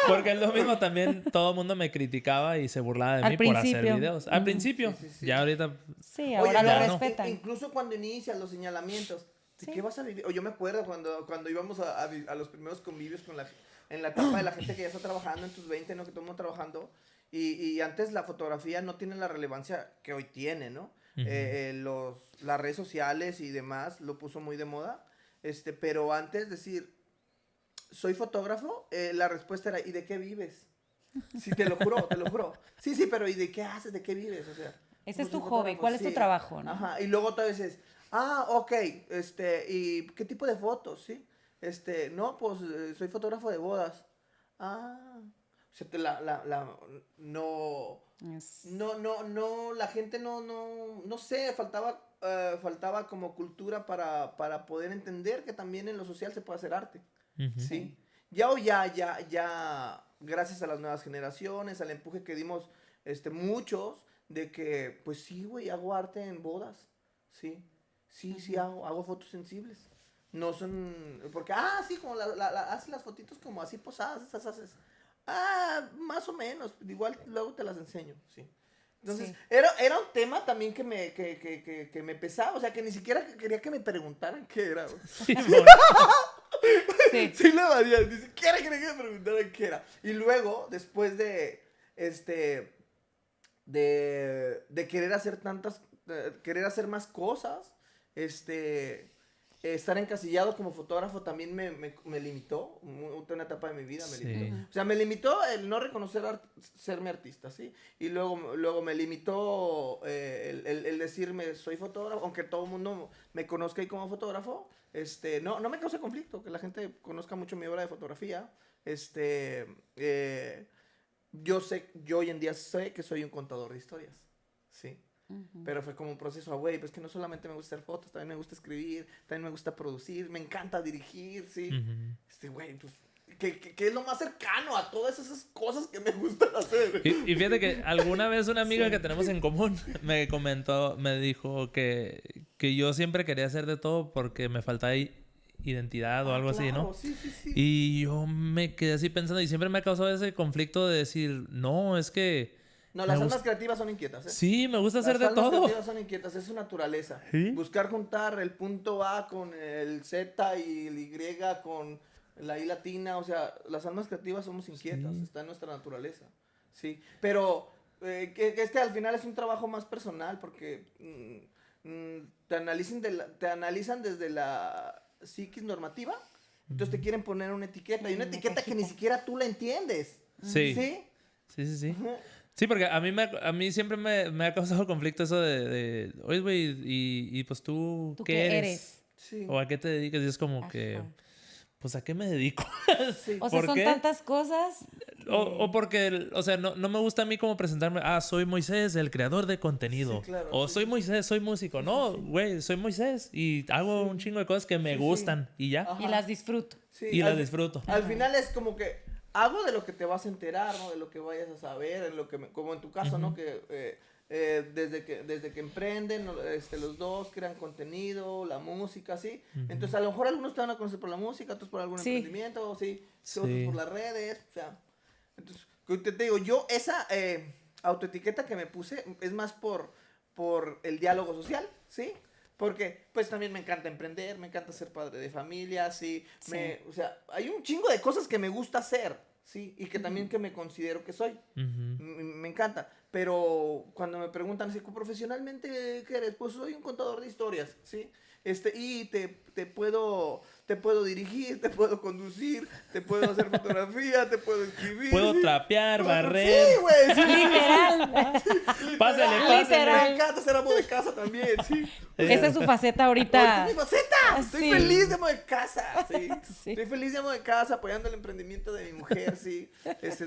Porque es lo mismo también, todo el mundo me criticaba y se burlaba de Al mí por hacer principio. videos. Al principio, Sí. ya ahorita, Sí, ahora ya lo no. respetan. Incluso cuando inicias los señalamientos, ¿de Sí. qué vas a vivir? O yo me acuerdo cuando íbamos a los primeros convivios en la etapa de la gente que ya está trabajando en tus 20, ¿no? Que todo el mundo trabajando. Y antes la fotografía no tiene la relevancia que hoy tiene, ¿no? Las redes sociales y demás lo puso muy de moda. Pero antes decir, soy fotógrafo, la respuesta era, ¿y de qué vives? Sí, te lo juro. Sí, pero ¿y de qué haces? ¿De qué vives? O sea, Ese es soy tu hobby, fotógrafo, ¿cuál es tu sí. trabajo, no? Ajá, y luego otra vez es, ok, ¿y qué tipo de fotos? Sí, no, pues soy fotógrafo de bodas. O sea, la gente no sé, faltaba como cultura para poder entender que también en lo social se puede hacer arte. Ujú. Sí. Ya hoy ya, gracias a las nuevas generaciones, al empuje que dimos muchos, de que, pues sí, güey, hago arte en bodas, sí, sí hago fotos sensibles. No son, porque, sí, como haces las fotitos como así posadas, esas haces. Más o menos, igual luego te las enseño, sí. Entonces, Sí. era un tema también que me pesaba, o sea, que ni siquiera quería que me preguntaran qué era, güey. Sí, mon. Sí. Sí le valía, ni siquiera quería que me preguntaran qué era. Y luego, después de querer hacer querer hacer más cosas, estar encasillado como fotógrafo también me limitó, una etapa de mi vida me Sí. limitó. O sea, me limitó el no reconocer serme artista, ¿sí? Y luego me limitó el decirme soy fotógrafo, aunque todo el mundo me conozca ahí como fotógrafo, no me causa conflicto que la gente conozca mucho mi obra de fotografía. Yo hoy en día sé que soy un contador de historias, ¿sí? Pero fue como un proceso, güey, pues que no solamente me gusta hacer fotos, también me gusta escribir, también me gusta producir, me encanta dirigir, ¿sí? Güey, pues, que es lo más cercano a todas esas cosas que me gustan hacer. Y fíjate que alguna vez una amiga Sí. que tenemos en común me comentó, me dijo que yo siempre quería hacer de todo porque me faltaba identidad o algo así, ¿no? Claro, sí. Y yo me quedé así pensando y siempre me ha causado ese conflicto de decir, no, es que... No, me las gusta- almas creativas son inquietas, ¿eh? Sí, me gusta hacer Las de almas todo. creativas son inquietas, es su naturaleza. ¿Sí? Buscar juntar el punto A con el Z y el Y con la I latina, o sea, las almas creativas somos inquietas, Sí. está en nuestra naturaleza, ¿sí? Pero que es que al final es un trabajo más personal porque te analizan desde la psiquis normativa, entonces te quieren poner una etiqueta, y una etiqueta que ni siquiera tú la entiendes, Sí. ¿sí? Sí. Ujú. Sí, porque a mí siempre me ha causado conflicto eso de oye, güey, y pues tú, ¿Tú ¿qué qué eres? eres? Sí. ¿O a qué te dedicas? Y es como Ajá. que, pues, ¿a qué me dedico? Sí. O sea, ¿Por son qué? tantas cosas. O porque, o sea, no me gusta a mí como presentarme, soy Moisés, el creador de contenido. Sí, claro, O sí, soy sí, Moisés, soy músico. No, güey, soy Moisés y hago un chingo de cosas que me Sí, gustan y ya. Ajá. Y las disfruto. Sí, Y las disfruto. Al final es como que hago de lo que te vas a enterar, ¿no? De lo que vayas a saber, como en tu caso, ¿no? Que desde que emprenden, ¿no? Los dos crean contenido, la música, ¿sí? Entonces, a lo mejor algunos te van a conocer por la música, otros por algún Sí. emprendimiento, ¿sí? Sí. Otros por las redes, o sea. Entonces, te digo, yo esa autoetiqueta que me puse es más por el diálogo social, ¿sí? Porque, pues, también me encanta emprender, me encanta ser padre de familia, ¿sí? Sí. O sea, hay un chingo de cosas que me gusta hacer, ¿sí? Y que también que me considero que soy. Ujú. Me encanta. Pero cuando me preguntan, así, profesionalmente, ¿qué eres? Pues soy un contador de historias, ¿sí? Y te puedo dirigir, te puedo conducir, te puedo hacer fotografía, te puedo escribir. Puedo ¿sí? trapear, Sí, barrer. güey, sí. Literal. Pásale, Literal. Literal. Me encanta ser amo de casa también, sí. Esa es su faceta ahorita. ¡Esta es mi faceta! Estoy Sí. feliz de amo de casa, sí. Sí. Estoy feliz de amo de casa, apoyando el emprendimiento de mi mujer, sí.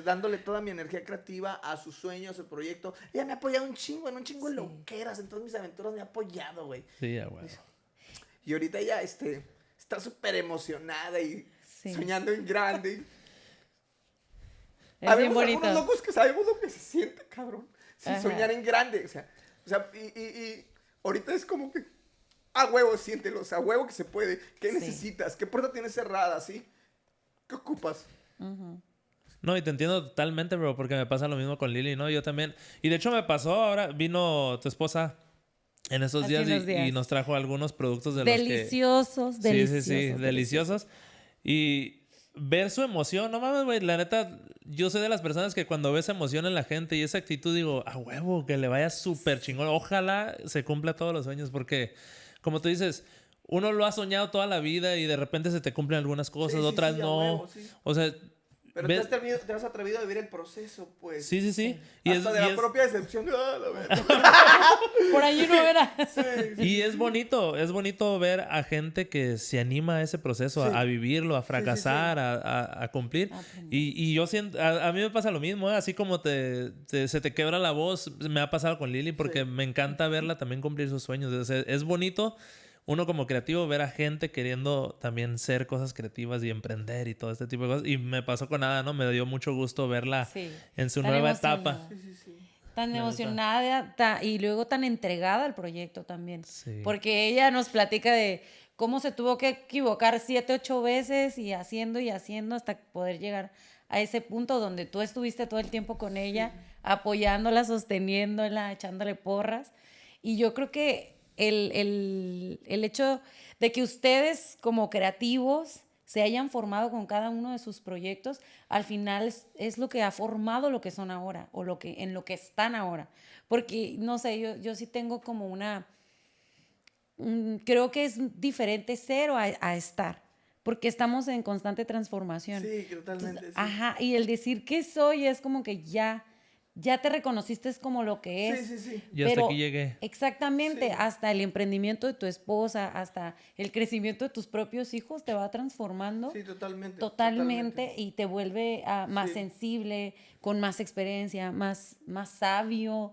Dándole toda mi energía creativa a sus sueños, a su proyecto. Ella me ha apoyado un chingo, en un chingo de Sí. loqueras, en todas mis aventuras me ha apoyado, güey. Sí, ya, güey. Y ahorita ella, está súper emocionada y Sí. soñando en grande. Es bien Habemos bonito. algunos locos que sabemos lo que se siente, cabrón. Sin Ajá. soñar en grande. O sea, y ahorita es como que a huevo, siéntelo. O sea, a huevo que se puede. ¿Qué Sí. necesitas? ¿Qué puerta tienes cerrada, sí? ¿Qué ocupas? No, y te entiendo totalmente, bro, porque me pasa lo mismo con Lili, ¿no? Yo también. Y de hecho me pasó ahora, vino tu esposa en estos Hace días unos días. y nos trajo algunos productos de los que... Deliciosos, deliciosos. Sí, deliciosos. Y ver su emoción, no mames, güey, la neta, yo soy de las personas que cuando ves emoción en la gente y esa actitud digo, a huevo, que le vaya súper chingón. Ojalá se cumpla todos los sueños porque, como tú dices, uno lo ha soñado toda la vida y de repente se te cumplen algunas cosas, Sí, sí, otras sí, a no. huevo, sí. O sea, Pero ves- te has atrevido a vivir el proceso, pues. sí. Y Hasta de la propia decepción. La verdad. Por ahí uno era. Sí, sí. Y es bonito ver a gente que se anima a ese proceso, Sí. a vivirlo, a fracasar, sí. a cumplir. Aprender. Y yo siento, a mí me pasa lo mismo, ¿eh? Así como se te quebra la voz, me ha pasado con Lili porque Sí. me encanta verla también cumplir sus sueños. O sea, es bonito uno como creativo ver a gente queriendo también ser cosas creativas y emprender y todo este tipo de cosas. Y me pasó con Ada, ¿no? Me dio mucho gusto verla Sí, en su tan nueva emocionada. etapa. Sí, sí, sí. Tan La neta. emocionada y luego tan entregada al proyecto también. Sí. Porque ella nos platica de cómo se tuvo que equivocar 7, 8 veces y haciendo hasta poder llegar a ese punto donde tú estuviste todo el tiempo con ella, apoyándola, sosteniéndola, echándole porras. Y yo creo que el hecho de que ustedes como creativos se hayan formado con cada uno de sus proyectos, al final es lo que ha formado lo que son ahora o en lo que están ahora. Porque, no sé, yo sí tengo como creo que es diferente ser a estar, porque estamos en constante transformación. Sí, totalmente, sí. Ajá, y el decir que soy es como que ya te reconociste como lo que es. Sí, sí, sí. Y hasta aquí llegué. Exactamente, Sí. hasta el emprendimiento de tu esposa, hasta el crecimiento de tus propios hijos te va transformando Sí, totalmente. totalmente y te vuelve más Sí. sensible, con más experiencia, más sabio.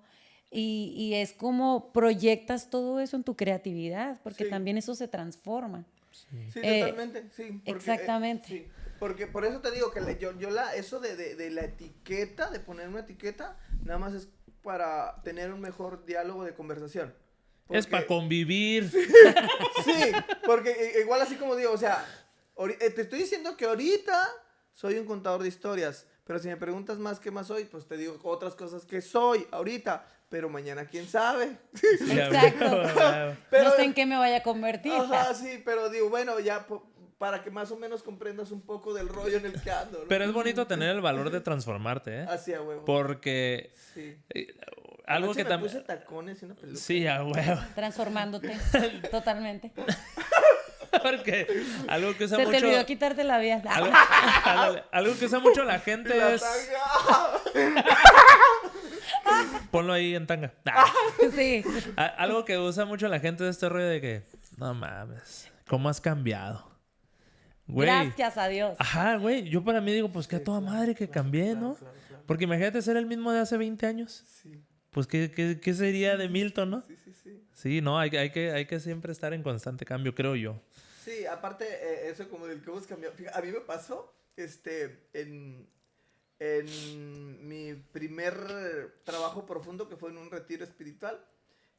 Y es como proyectas todo eso en tu creatividad, porque Sí. también eso se transforma. Sí, Eh, totalmente, sí. exactamente. Sí, porque por eso te digo que eso de la etiqueta, de poner una etiqueta, nada más es para tener un mejor diálogo de conversación. Es Porque- para convivir. Sí, porque igual así como digo, o sea, te estoy diciendo que ahorita soy un contador de historias, pero si me preguntas más qué más soy, pues te digo otras cosas que soy ahorita, pero mañana quién sabe. Exacto. Pero- No sé en qué me vaya a convertir. Ajá, sí, pero digo, bueno, ya para que más o menos comprendas un poco del rollo en el que ando, ¿no? Pero es bonito tener el valor de transformarte, ¿eh? Así a huevo. Porque Sí. algo Anoche que me también... puse tacones y una peluca. Sí, a huevo. Transformándote totalmente. Porque algo que usa Se te mucho... olvidó quitarte la vida. Algo, ándale, algo que usa mucho la gente La es... tanga. Ponlo ahí en tanga. Nah. Sí. Algo que usa mucho la gente es este rollo de que... No mames, ¿cómo has cambiado? Güey. Gracias a Dios. Ajá, güey. Yo para mí digo, pues que a toda madre que cambié, ¿no? Claro. Porque imagínate ser el mismo de hace 20 años. Sí, Pues, ¿qué sería de Milton, no? sí. Sí, no, hay que siempre estar en constante cambio, creo yo. Sí, aparte, eso como del que hemos cambiado. Fíjate, a mí me pasó, en mi primer trabajo profundo, que fue en un retiro espiritual,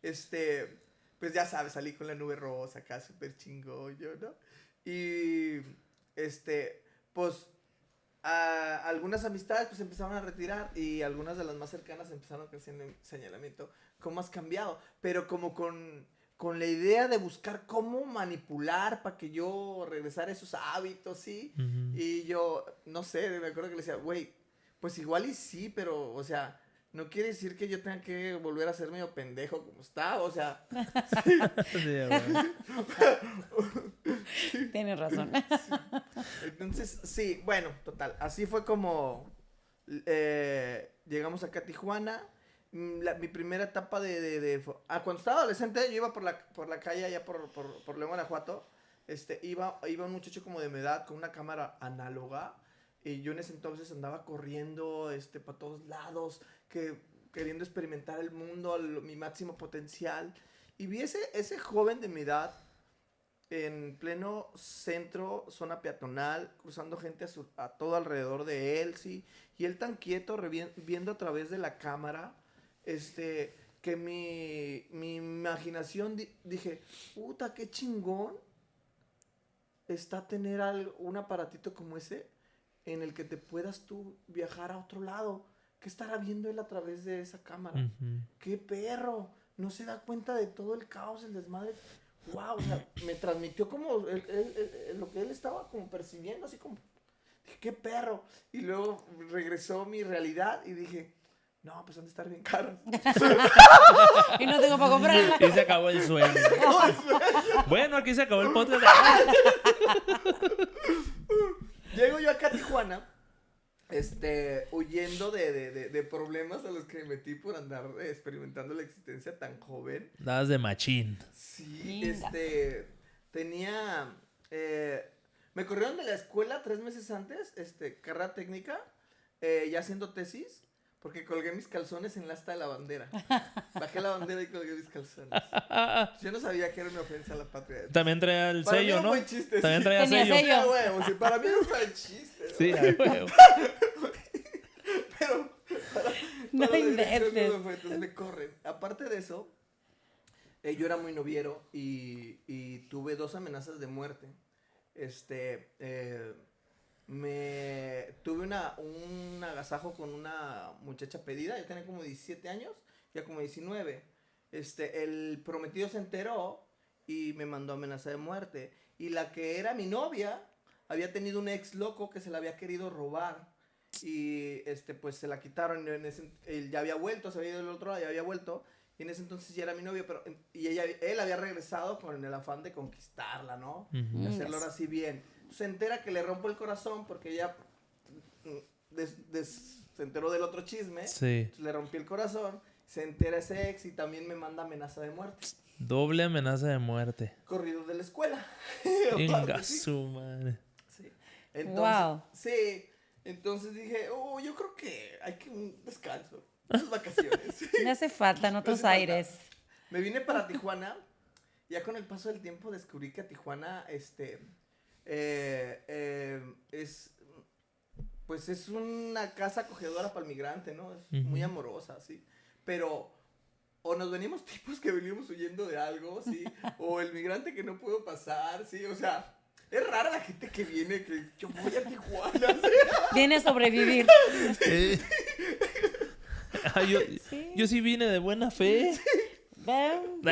pues ya sabes, salí con la nube rosa acá, súper chingón yo, ¿no? Y, pues, algunas amistades pues empezaron a retirar y algunas de las más cercanas empezaron a crecer en señalamiento. ¿Cómo has cambiado? Pero como con la idea de buscar cómo manipular para que yo regresara a esos hábitos, ¿sí? Ujú. Y yo, no sé, me acuerdo que le decía, güey, pues igual y sí, pero, o sea, no quiere decir que yo tenga que volver a ser medio pendejo como estaba, o sea, Sí, güey. Tienes razón. entonces, sí, bueno, total, así fue como llegamos acá a Tijuana. Mi primera etapa cuando estaba adolescente, yo iba por la calle allá por León, Guanajuato, iba un muchacho como de mi edad con una cámara análoga, y yo en ese entonces andaba corriendo, para todos lados, queriendo experimentar el mundo mi máximo potencial, y vi ese joven de mi edad en pleno centro, zona peatonal, cruzando gente a todo alrededor de él, sí, y él tan quieto, viendo a través de la cámara, que mi imaginación dije, puta, qué chingón está tener un aparatito como ese en el que te puedas tú viajar a otro lado. ¿Qué estará viendo él a través de esa cámara? Ujú. ¡Qué perro! No se da cuenta de todo el caos, el desmadre. ¡Wow! O sea, me transmitió como lo que él estaba como percibiendo, así como... Dije, ¡qué perro! Y luego regresó mi realidad y dije, no, pues han de estar bien caros. Y no tengo para comprarla. Y se acabó el sueño. Bueno, aquí se acabó el podcast. Llego yo acá a Tijuana, huyendo de problemas a los que me metí por andar experimentando la existencia tan joven. Dabas de machín. Sí, Linda. tenía, me corrieron de la escuela 3 meses antes, carrera técnica, ya haciendo tesis, Porque colgué mis calzones en la asta de la bandera. Bajé la bandera y colgué mis calzones. Yo no sabía que era una ofensa a la patria. También traía el Para mí sello, era un ¿no? buen chiste, También sí. traía Tenía sello. sello. Sí, a huevo, sí, para mí era un buen chiste. ¿no? Sí, a huevo. Pero No para la dirección inventes. no me fue, entonces me corren. Aparte de eso, yo era muy noviero y tuve 2 amenazas de muerte. Tuve un agasajo con una muchacha pedida, yo tenía como 17 años, ya como 19. El prometido se enteró y me mandó amenaza de muerte. Y la que era mi novia había tenido un ex loco que se la había querido robar. Y pues se la quitaron. Él ya había vuelto, se había ido del otro lado, ya había vuelto. Y en ese entonces ya era mi novio, él había regresado con el afán de conquistarla, ¿no? Ujú. De hacerlo ahora sí bien. Se entera que le rompo el corazón porque ella se enteró del otro chisme. Sí. Le rompí el corazón, se entera ese ex y también me manda amenaza de muerte. Doble amenaza de muerte. Corrido de la escuela. Venga, Aparte, sí. su madre. Sí. Entonces, Wow. Sí. Entonces dije, yo creo que hay que un descanso. Unas vacaciones. Me hace falta en Me otros hace falta. aires. Me vine para Tijuana. Ya con el paso del tiempo descubrí que Tijuana, pues es una casa acogedora para el migrante, ¿no? Es muy amorosa, sí. Pero o nos venimos tipos que venimos huyendo de algo, sí. O el migrante que no pudo pasar, sí. O sea, es rara la gente que viene, que yo voy a Tijuana, ¿sí? Viene a sobrevivir. Yo sí vine de buena fe. ¿Ven?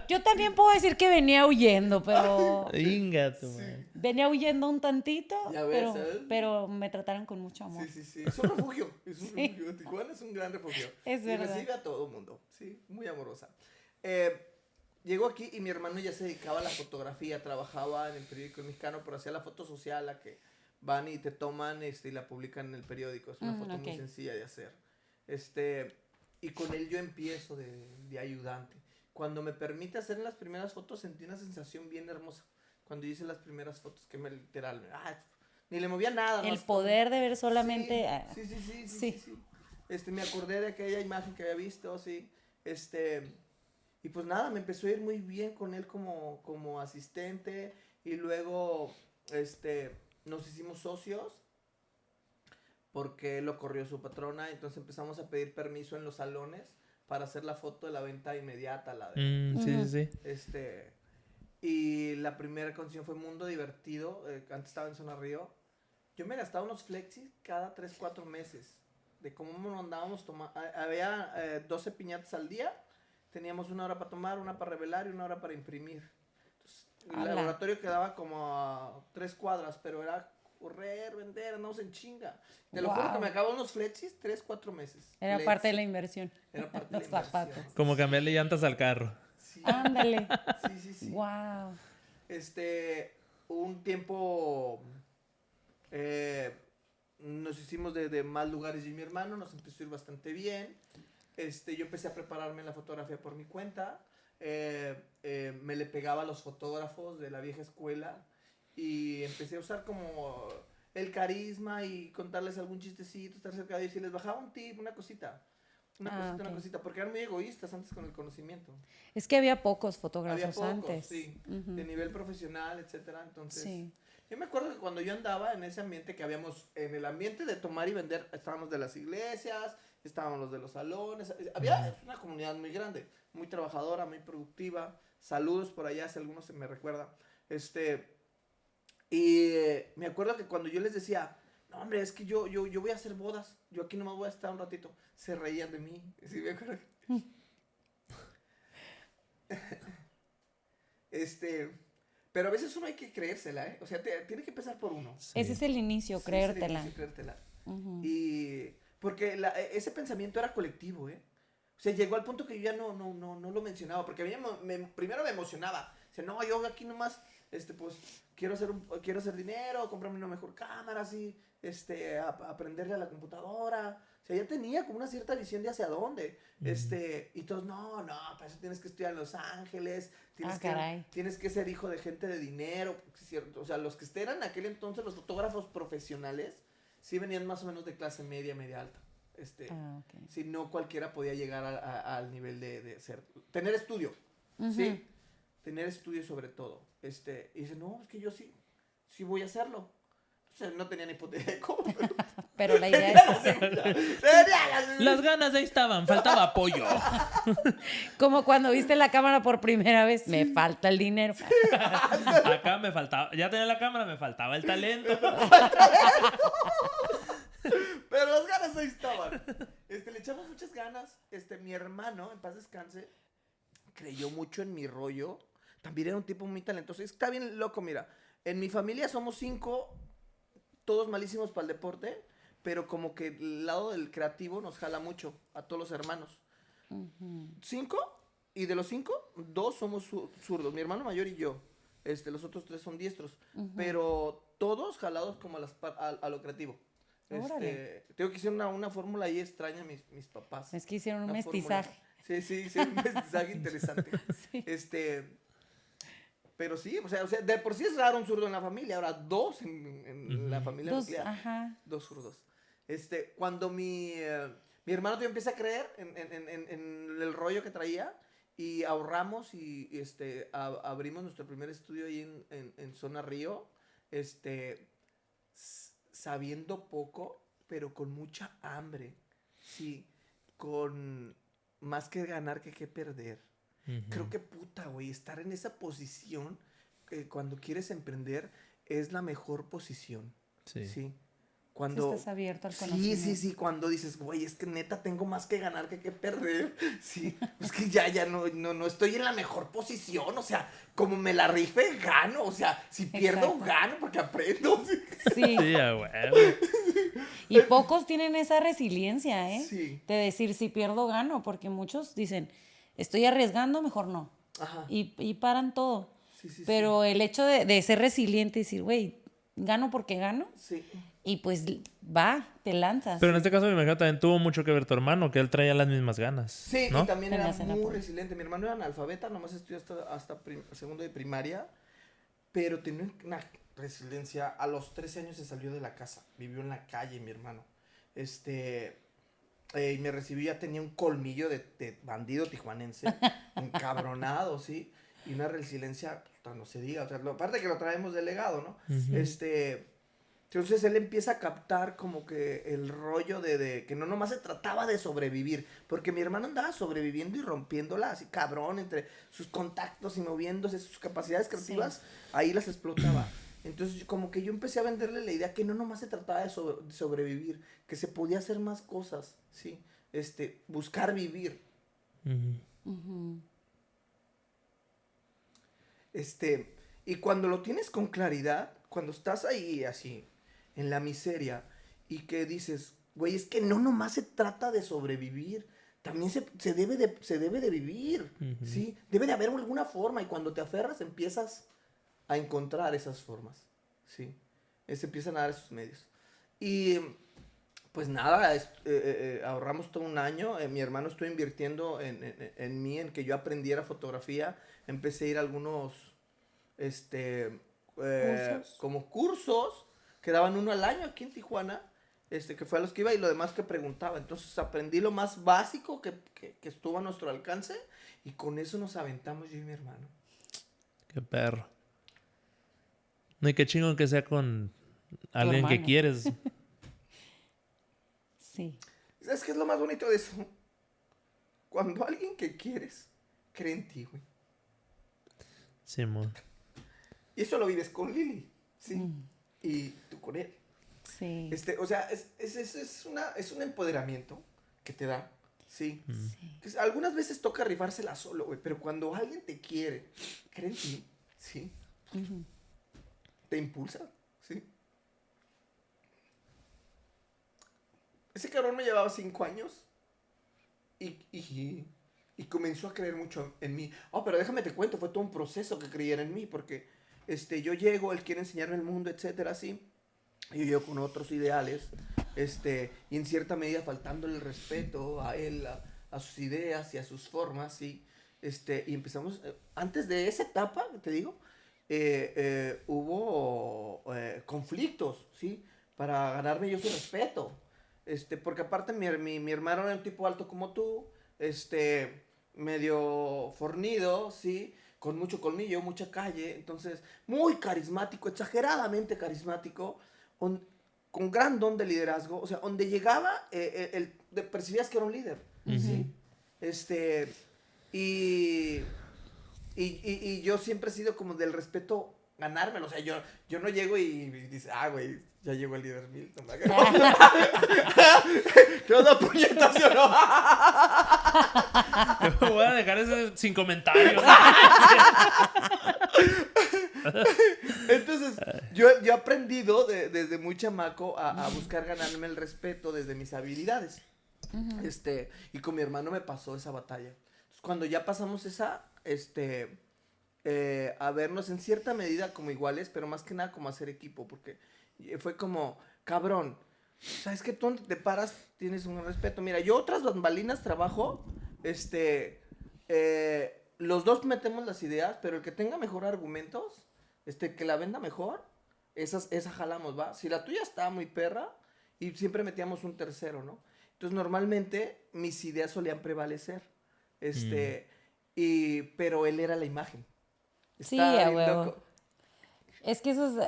Yo también puedo decir que venía huyendo, pero Venga, tu madre. venía huyendo un tantito, Ya ves, ¿sabes? pero me trataron con mucho amor. Sí. Es un refugio. Es un refugio. Tijuana es un gran refugio. Es verdad. Y recibe a todo mundo. Sí, muy amorosa. Llegó aquí y mi hermano ya se dedicaba a la fotografía. Trabajaba en el periódico mexicano, pero hacía la foto social, la que van y te toman y la publican en el periódico. Es una foto ok. muy sencilla de hacer. Y con él yo empiezo de ayudante. Cuando me permite hacer las primeras fotos, sentí una sensación bien hermosa. Cuando hice las primeras fotos, que me literal, ni le movía nada. El más poder de ver solamente... Sí. Me acordé de aquella imagen que había visto, sí. Y pues nada, me empezó a ir muy bien con él como asistente. Y luego, nos hicimos socios. Porque lo corrió su patrona, entonces empezamos a pedir permiso en los salones para hacer la foto de la venta inmediata, Sí. Y la primera canción fue Mundo Divertido, antes estaba en Zona Río. Yo me gastaba unos flexis cada 3-4 meses, de cómo nos andábamos tomando, había 12 piñatas al día, teníamos 1 hora para tomar, 1 para revelar y 1 hora para imprimir. Entonces, el ¡Hala! laboratorio quedaba como a 3 cuadras, pero era correr, vender, andamos en chinga. Te lo juro que me acabo unos flexis 3-4 meses. Era Flexi. parte de la inversión. Era parte de la Los zapatos. inversión. Como cambiarle llantas al carro. Sí. Ándale. Sí. Wow. Un tiempo nos hicimos de más lugares y mi hermano nos empezó a ir bastante bien. Yo empecé a prepararme en la fotografía por mi cuenta. Me le pegaba a los fotógrafos de la vieja escuela y empecé a usar como el carisma y contarles algún chistecito, estar cerca de ellos y les bajaba un tip, una cosita. Una cosita, porque eran muy egoístas antes con el conocimiento. Es que había pocos fotógrafos Había pocos, antes. sí, Ujú. de nivel profesional, etcétera. Entonces, Sí. yo me acuerdo que cuando yo andaba en ese ambiente que habíamos, en el ambiente de tomar y vender, estábamos de las iglesias, estábamos los de los salones, había una comunidad muy grande, muy trabajadora, muy productiva. Saludos por allá, si alguno se me recuerda. Me acuerdo que cuando yo les decía, no, hombre, es que yo voy a hacer bodas, yo aquí nomás voy a estar un ratito, se reían de mí. Sí, me acuerdo. Pero a veces uno hay que creérsela, ¿eh? O sea, tiene que empezar por uno. Sí. Ese es el inicio, Sí, creértela. sí, creértela. Ujú. Y porque ese pensamiento era colectivo, ¿eh? O sea, llegó al punto que yo ya no lo mencionaba, porque a mí primero me emocionaba. O sea, no, yo aquí nomás, pues, quiero hacer dinero, comprarme una mejor cámara, así, aprenderle a la computadora. O sea, ya tenía como una cierta visión de hacia dónde. Y todos, no, para eso tienes que estudiar en Los Ángeles, caray. tienes que ser hijo de gente de dinero, ¿cierto? O sea, los que eran en aquel entonces, los fotógrafos profesionales, sí venían más o menos de clase media, media alta. Ok. Si no cualquiera podía llegar al nivel de tener estudio, ¿sí? Tener estudio sobre todo. Y dice, no, es que yo sí voy a hacerlo. O sea, no tenía ni puta idea de cómo, Pero la idea es Las ganas ahí estaban, faltaba apoyo. como cuando viste la cámara por primera vez. Me falta el dinero. Acá me faltaba, ya tenía la cámara, me faltaba el talento. Pero las ganas ahí estaban. Le echamos muchas ganas. Mi hermano, en paz descanse, creyó mucho en mi rollo. También era un tipo muy talentoso. Está bien loco, mira. En mi familia somos 5, todos malísimos para el deporte, pero como que el lado del creativo nos jala mucho a todos los hermanos. 5, y de los 5, 2 somos zurdos. Mi hermano mayor y yo. Los otros 3 son diestros. Pero todos jalados como a lo creativo. Tengo que hacer una fórmula ahí extraña mis papás. Es que hicieron un Una mestizaje. fórmula. Sí, un mestizaje interesante. Sí. Pero sí, o sea, de por sí es raro un zurdo en la familia, ahora 2 en la familia Dos, nuclear. ajá. 2 zurdos. Cuando mi hermano te empieza a creer en el rollo que traía y ahorramos y abrimos nuestro primer estudio ahí en Zona Río, sabiendo poco, pero con mucha hambre, sí, con más que ganar que perder. Creo que puta, güey, estar en esa posición cuando quieres emprender es la mejor posición. Sí. Cuando estás abierto al conocimiento. Sí, cuando dices, güey, es que neta tengo más que ganar que perder. Sí, es que ya no estoy en la mejor posición, o sea, como me la rife, gano, o sea, si pierdo, Exacto. gano porque aprendo. Sí. Sí, a huevo. Y pocos tienen esa resiliencia, ¿eh? Sí. De decir, si pierdo, gano. Porque muchos dicen, estoy arriesgando, mejor no. Ajá. Y paran todo. Sí. Pero el hecho de ser resiliente y decir, güey, gano porque gano. Sí. Y pues va, te lanzas. Pero en este caso, me imagino también tuvo mucho que ver tu hermano, que él traía las mismas ganas. Sí, ¿no? y también era Tenías el muy apoyo. resiliente. Mi hermano era analfabeta, nomás estudió hasta segundo de primaria, pero tenía una resiliencia. A los 13 años se salió de la casa, vivió en la calle, mi hermano. Y me recibió, ya tenía un colmillo de bandido tijuanense, encabronado, ¿sí? Y una resiliencia, puta, no se diga, o sea, aparte que lo traemos de legado, ¿no? Entonces él empieza a captar como que el rollo de que no nomás se trataba de sobrevivir, porque mi hermano andaba sobreviviendo y rompiéndola así cabrón entre sus contactos y moviéndose, sus capacidades creativas, ahí las explotaba. Entonces como que yo empecé a venderle la idea que no nomás se trataba de sobrevivir, que se podía hacer más cosas, ¿sí? Buscar vivir. Y cuando lo tienes con claridad, cuando estás ahí así, en la miseria, y que dices, güey, es que no nomás se trata de sobrevivir, también se debe de vivir, ¿sí? Debe de haber alguna forma, y cuando te aferras empiezas a encontrar esas formas, ¿sí? Se empiezan a dar esos medios. Y pues nada, ahorramos todo un año, mi hermano estuvo invirtiendo en mí, en que yo aprendiera fotografía, empecé a ir a algunos, ¿Cursos? como cursos, que daban uno al año aquí en Tijuana, que fue a los que iba y lo demás que preguntaba. Entonces aprendí lo más básico que estuvo a nuestro alcance y con eso nos aventamos yo y mi hermano. Qué perro. No, y qué chingón que sea con alguien que hermano. quieres. Sí. ¿Sabes qué es lo más bonito de eso? Cuando alguien que quieres cree en ti, güey. Simón. Y eso lo vives con Lili, ¿sí? Y tú con él. Sí. O sea, es un empoderamiento que te da, ¿sí? Sí. Que algunas veces toca rifársela solo, güey, pero cuando alguien te quiere, cree en ti, ¿sí? Te impulsa, ¿sí? Ese cabrón me llevaba 5 años y comenzó a creer mucho en mí. Oh, pero déjame te cuento, fue todo un proceso que creyera en mí, porque yo llego, él quiere enseñarme el mundo, etcétera, así. Yo llego con otros ideales, y en cierta medida faltándole el respeto a él, a sus ideas y a sus formas, ¿sí? Y empezamos, antes de esa etapa, te digo, hubo conflictos, ¿sí? Para ganarme yo su respeto. Porque aparte mi hermano era un tipo alto como tú, medio fornido, ¿sí? Con mucho colmillo, mucha calle, entonces, muy carismático, exageradamente carismático, con gran don de liderazgo, o sea, donde llegaba, percibías que era un líder, ¿sí? Y, y yo siempre he sido como del respeto ganármelo, o sea, yo no llego y dice, güey, ya llegó el líder Milton. ¿Qué onda, puñetas, o no? Voy a dejar eso sin comentarios. Entonces, yo he aprendido desde muy chamaco a buscar ganarme el respeto desde mis habilidades. Y con mi hermano me pasó esa batalla. Entonces, cuando ya pasamos esa, a vernos en cierta medida como iguales, pero más que nada como hacer equipo, porque fue como, cabrón, ¿sabes qué? Tú donde te paras tienes un respeto. Mira, yo otras bambalinas trabajo, los dos metemos las ideas, pero el que tenga mejor argumentos, que la venda mejor, esa jalamos, ¿va? Si la tuya está muy perra, y siempre metíamos un tercero, ¿no? Entonces, normalmente, mis ideas solían prevalecer, pero él era la imagen. Sí, a huevo. Es que eso es...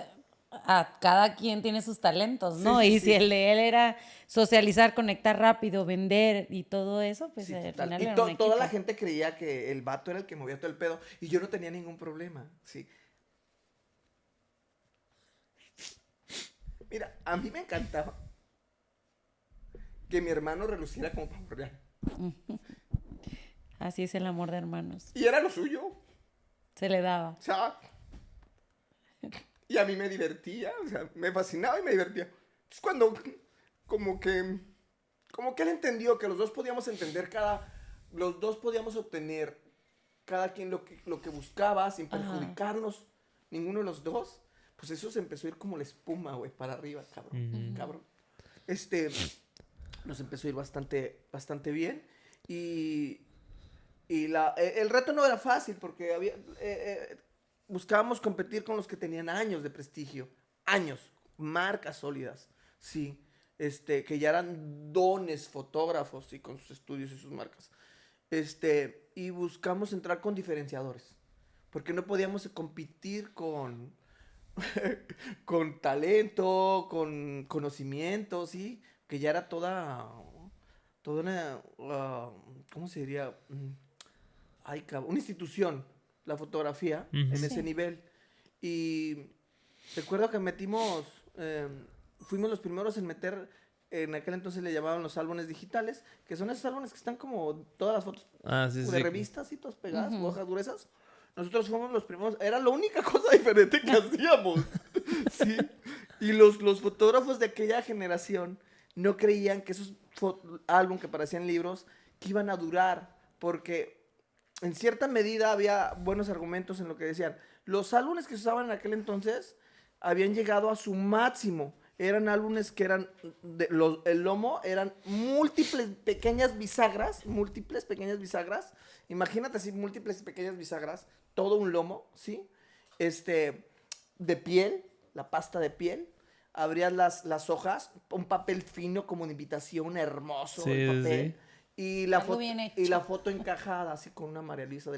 cada quien tiene sus talentos, ¿no? Sí, y sí. si el de él era socializar, conectar rápido, vender y todo eso, pues Sí, al total. final Y era un equipo. toda la gente creía que el vato era el que movía todo el pedo y yo no tenía ningún problema, sí. Mira, a mí me encantaba que mi hermano reluciera como pavo real. Así es el amor de hermanos. Y era lo suyo. Se le daba. O sea, y a mí me divertía, o sea, me fascinaba y me divertía. Es cuando, como que él entendió que los dos podíamos entender los dos podíamos obtener cada quien lo que buscaba sin perjudicarnos, ninguno de los dos, pues eso se empezó a ir como la espuma, güey, para arriba, cabrón, cabrón. Nos empezó a ir bastante bien y el reto no era fácil porque buscábamos competir con los que tenían años de prestigio, marcas sólidas, sí, que ya eran dones fotógrafos, sí, con sus estudios y sus marcas, y buscamos entrar con diferenciadores, porque no podíamos competir con talento, con conocimiento, sí, que ya era toda una, ¿cómo se diría? Una institución, la fotografía, en ese nivel. Y recuerdo que fuimos los primeros en meter, en aquel entonces le llamaban los álbumes digitales, que son esos álbumes que están como todas las fotos de revistas y todas pegadas, hojas gruesas. Nosotros fuimos los primeros, era la única cosa diferente que hacíamos. Sí. Y los fotógrafos de aquella generación no creían que esos álbumes que parecían libros, que iban a durar, porque en cierta medida había buenos argumentos en lo que decían. Los álbumes que se usaban en aquel entonces habían llegado a su máximo. Eran álbumes que eran, el lomo eran múltiples pequeñas bisagras. Imagínate así, múltiples pequeñas bisagras, todo un lomo, ¿sí? De piel, la pasta de piel. Abrías las hojas, un papel fino como de invitación, hermoso, sí, el papel. Sí. Y la foto encajada así con una María Luisa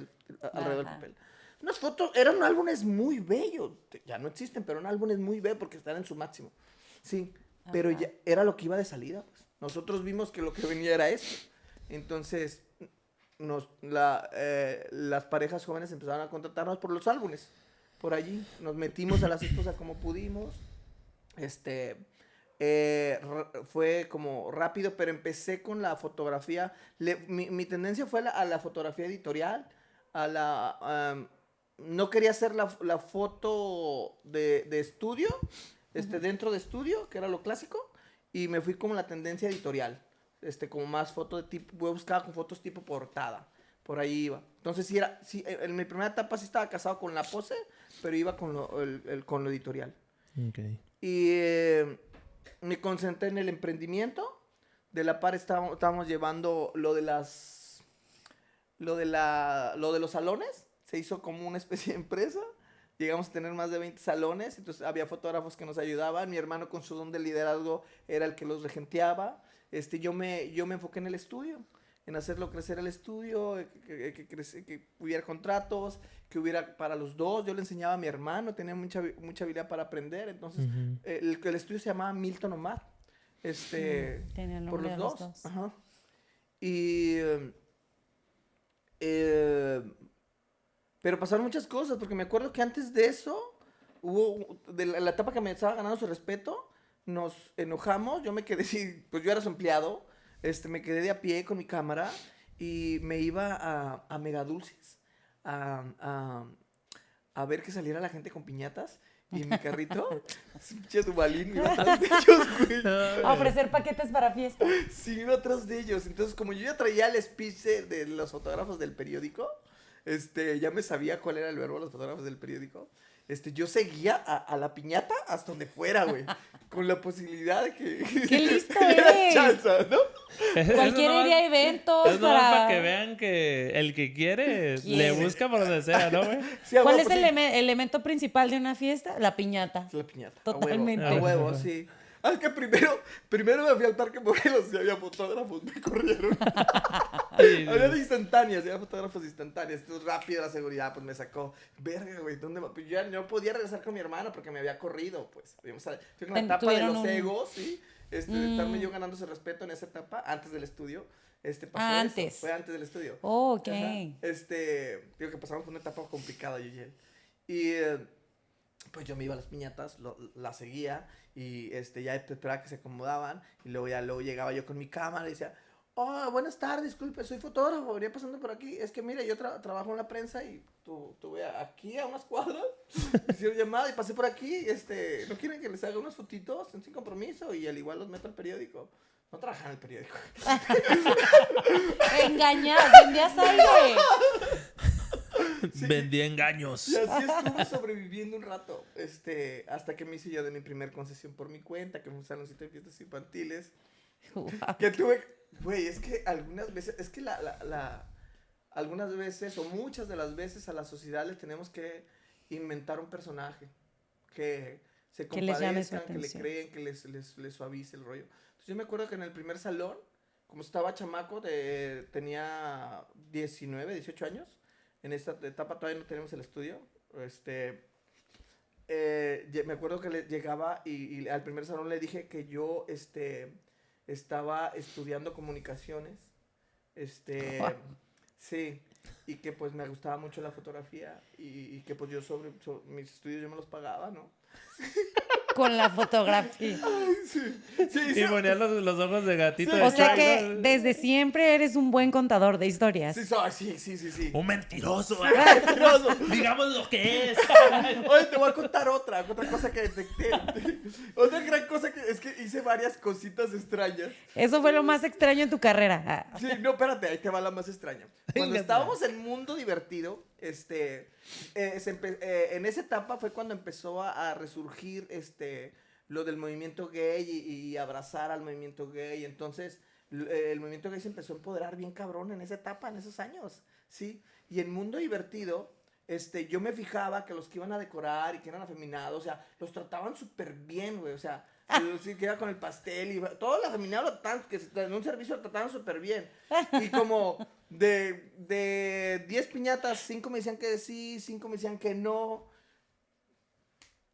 alrededor del papel. Unas fotos, eran álbumes muy bellos, ya no existen, pero eran álbumes muy bellos porque están en su máximo. Sí, pero ya era lo que iba de salida, pues. Nosotros vimos que lo que venía era eso. Entonces, las parejas jóvenes empezaron a contratarnos por los álbumes. Por allí, nos metimos a las esposas como pudimos. Fue como rápido, pero empecé con la fotografía. Mi tendencia fue a la fotografía editorial, no quería hacer la foto de estudio, dentro de estudio, que era lo clásico, y me fui como la tendencia editorial, como más foto de tipo, buscaba con fotos tipo portada, por ahí iba. Entonces en mi primera etapa sí estaba casado con la pose, pero iba con lo editorial. Okay. Y me concentré en el emprendimiento. De la par estábamos llevando lo de los salones. Se hizo como una especie de empresa. Llegamos a tener más de 20 salones. Entonces había fotógrafos que nos ayudaban. Mi hermano con su don de liderazgo era el que los regenteaba. yo me enfoqué en el estudio, en hacerlo crecer el estudio, que hubiera contratos, que hubiera para los dos. Yo le enseñaba a mi hermano, tenía mucha habilidad para aprender. Entonces, el estudio se llamaba Milton Omar. Tenía el por nombre los de dos. Ajá. Y... pero pasaron muchas cosas, porque me acuerdo que antes de eso, de la etapa que me estaba ganando su respeto, nos enojamos, yo me quedé, pues yo era su empleado, me quedé de a pie con mi cámara y me iba a Megadulces a ver que saliera la gente con piñatas. Y en mi carrito, pinche Dubalín, me iba atrás de ellos, güey. A ofrecer paquetes para fiesta. Sí, iba atrás de ellos. Entonces, como yo ya traía el speech de los fotógrafos del periódico, ya me sabía cuál era el verbo de los fotógrafos del periódico. Yo seguía a la piñata hasta donde fuera, güey. Con la posibilidad de que... ¡Qué listo tuviera eres! chance, ¿no? Cualquiera iría a eventos es para que vean que el que quiere le busca por donde sea, ¿no, güey? Sí, a ¿Cuál huevo, es el sí. elemento principal de una fiesta? La piñata. Es la piñata. Totalmente. A huevo, sí. Ah, es que primero me fui al Parque Morelos y había fotógrafos, me corrieron. Había de instantáneas, había fotógrafos instantáneos. Entonces rápido la seguridad, pues me sacó. Verga, güey, ¿dónde va? Pues yo ya no podía regresar con mi hermana porque me había corrido, pues. Fui con la etapa de los egos, ¿sí? Estarme yo ganando ese respeto en esa etapa, antes del estudio. Pasó Antes. Eso, fue antes del estudio. Oh, ok. Ajá. Digo que pasamos por una etapa complicada, yo y él. Y pues yo me iba a las piñatas, la seguía y ya esperaba que se acomodaban y luego llegaba yo con mi cámara y decía, oh, buenas tardes, disculpe, soy fotógrafo, venía pasando por aquí, es que mire, yo trabajo en la prensa y tuve aquí a unas cuadras, hicieron llamada y pasé por aquí, ¿no quieren que les haga unas fotitos sin compromiso? Y al igual los meto al periódico. No trabajaba en el periódico. Vendías aire. Sí. Vendí engaños. Y así estuve sobreviviendo un rato, hasta que me hice yo de mi primer concesión por mi cuenta, que fue un saloncito de fiestas infantiles. Wow. Que tuve, güey, es que algunas veces, algunas veces o muchas de las veces a la sociedad les tenemos que inventar un personaje que se Que les llame su compadezcan, que le atención. creen, que les suavice el rollo. Entonces yo me acuerdo que en el primer salón, como estaba chamaco, tenía 19, 18 años, en esta etapa todavía no tenemos el estudio, me acuerdo que llegaba y al primer salón le dije que yo, estaba estudiando comunicaciones, sí, y que pues me gustaba mucho la fotografía y que pues yo sobre mis estudios yo me los pagaba, ¿no? Con la fotografía. Y ponía los ojos de gatito. Sí. de O sea Chuck, que ¿no? desde siempre eres un buen contador de historias. Sí. Un mentiroso. Mentiroso. Digamos lo que es. Oye, te voy a contar otra cosa que detecté. Otra gran cosa que es que hice varias cositas extrañas. Eso fue lo más extraño en tu carrera. Sí, no, espérate, ahí te va la más extraña. Cuando Venga, estábamos en Mundo Divertido, en esa etapa fue cuando empezó a resurgir lo del movimiento gay y abrazar al movimiento gay. Entonces, el movimiento gay se empezó a empoderar bien cabrón en esa etapa, en esos años, ¿sí? Y en Mundo Divertido, yo me fijaba que los que iban a decorar y que eran afeminados, o sea, los trataban súper bien, güey, o sea, sí, que iba con el pastel y todos los afeminados lo trataban, que en un servicio lo trataban súper bien. Y como de 10 piñatas, 5 me decían que sí, 5 me decían que no.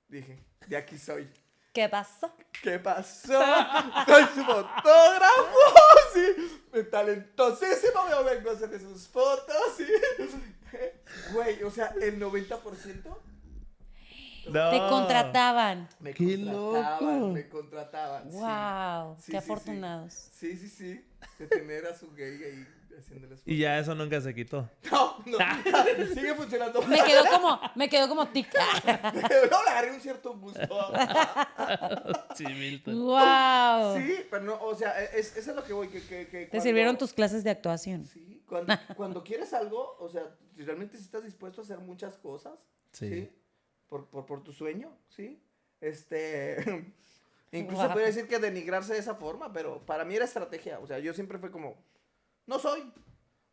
Dije, de aquí soy. ¿Qué pasó? ¿Qué pasó? Soy su fotógrafo, sí, talentosísimo, yo vengo a hacerle sus fotos, sí. Güey, o sea, el 90% No. Te contrataban. ¡Qué loco! Me contrataban. Wow, Sí, qué sí, afortunados. Sí, de tener a su gay ahí haciéndoles fotos. Y ya eso nunca se quitó. No, sigue funcionando. Me quedó como tic. No, le agarré un cierto gusto. Sí, Milton. Wow. Sí, pero no, o sea, eso es lo que voy, que Te cuando- sirvieron tus clases de actuación. Sí, cuando quieres algo, o sea, si realmente si estás dispuesto a hacer muchas cosas, Sí. ¿sí? Por tu sueño, ¿sí? Incluso Wow. se puede decir que denigrarse de esa forma, pero para mí era estrategia, o sea, yo siempre fue como, no soy.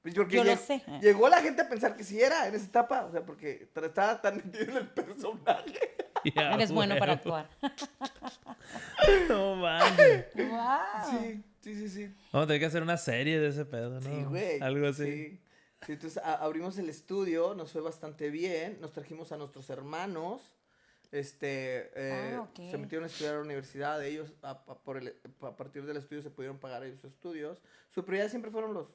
Pues porque Yo lo sé. Llegó la gente a pensar que sí era en esa etapa, o sea, porque estaba tan metido en el personaje. Ya, Eres bueno para huevo. actuar. No mames. Wow. Sí, Sí. Vamos a tener que hacer una serie de ese pedo, ¿no? Sí, güey. Algo así. Sí. Sí, entonces abrimos el estudio, nos fue bastante bien, nos trajimos a nuestros hermanos, Ok. se metieron a estudiar a la universidad, ellos a partir del estudio se pudieron pagar ellos sus estudios. Su prioridad siempre fueron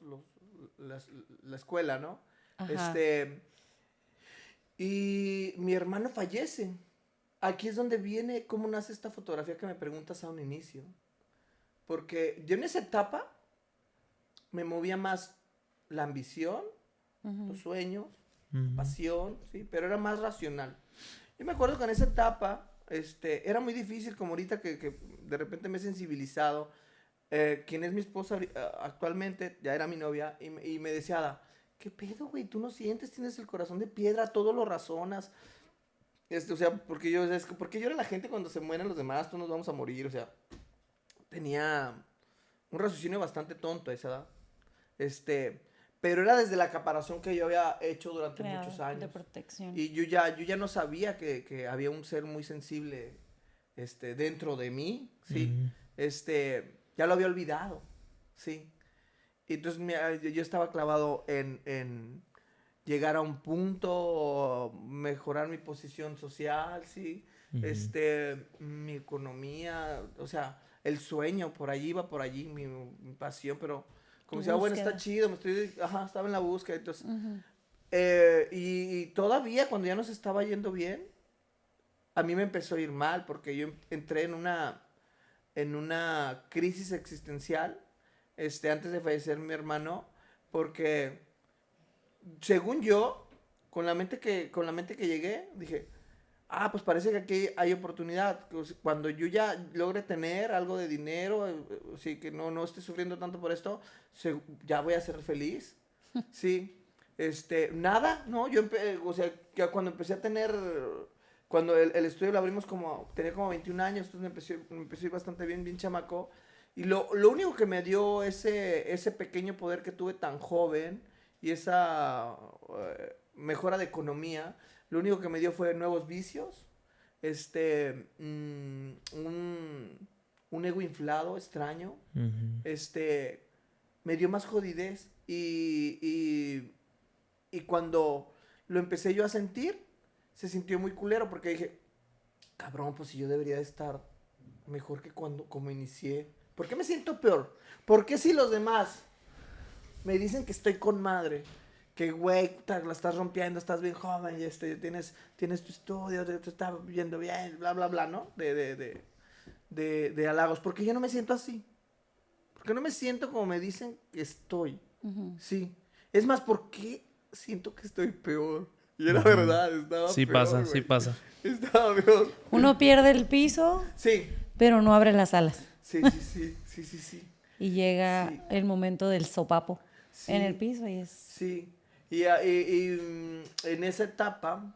la escuela, ¿no? Ajá. Y mi hermano fallece. Aquí es donde viene cómo nace esta fotografía que me preguntas a un inicio. Porque yo en esa etapa me movía más la ambición, los sueños, pasión, ¿sí? Pero era más racional. Yo me acuerdo que en esa etapa era muy difícil, como ahorita que de repente me he sensibilizado. Quien es mi esposa actualmente, ya era mi novia, y me decía, Ada, ¿qué pedo, güey? Tú no sientes, tienes el corazón de piedra, todo lo razonas. O sea, porque yo era la gente cuando se mueren los demás, todos nos vamos a morir, o sea, tenía un raciocinio bastante tonto a esa edad. Pero era desde la caparación que yo había hecho durante muchos años. De protección. Y yo ya no sabía que había un ser muy sensible dentro de mí, ¿sí? Ya lo había olvidado, ¿sí? Y entonces yo estaba clavado en llegar a un punto, mejorar mi posición social, ¿sí? Mi economía, o sea, el sueño, por allí iba, por allí, mi pasión, pero como decía, bueno, está chido, estaba en la búsqueda, entonces, y todavía cuando ya nos estaba yendo bien, a mí me empezó a ir mal, porque yo entré en una crisis existencial, antes de fallecer mi hermano, porque según yo, con la mente que llegué, dije, pues parece que aquí hay oportunidad. Cuando yo ya logre tener algo de dinero, sí, que no esté sufriendo tanto por esto, ya voy a ser feliz. Sí. Nada, no, o sea, que cuando empecé a tener, cuando el estudio lo abrimos tenía como 21 años, entonces me empezó a ir bastante bien chamaco. Y lo único que me dio ese pequeño poder que tuve tan joven y esa mejora de economía, lo único que me dio fue nuevos vicios, un ego inflado, extraño, me dio más jodidez y cuando lo empecé yo a sentir, se sintió muy culero porque dije, cabrón, pues si yo debería de estar mejor que como inicié. ¿Por qué me siento peor? ¿Por qué si los demás me dicen que estoy con madre? Que, güey, la estás rompiendo, estás bien joven, y tienes tu estudio, te está yendo bien, bla, bla, bla, ¿no? De halagos. ¿Por qué yo no me siento así? ¿Por qué no me siento como me dicen que estoy? Sí. Es más, ¿por qué siento que estoy peor? Y era verdad, estaba sí peor, pasa, güey. sí pasa. Estaba peor. Uno pierde el piso, Sí. pero no abre las alas. Sí. Y llega el momento del sopapo en el piso y es... Sí. Y en esa etapa,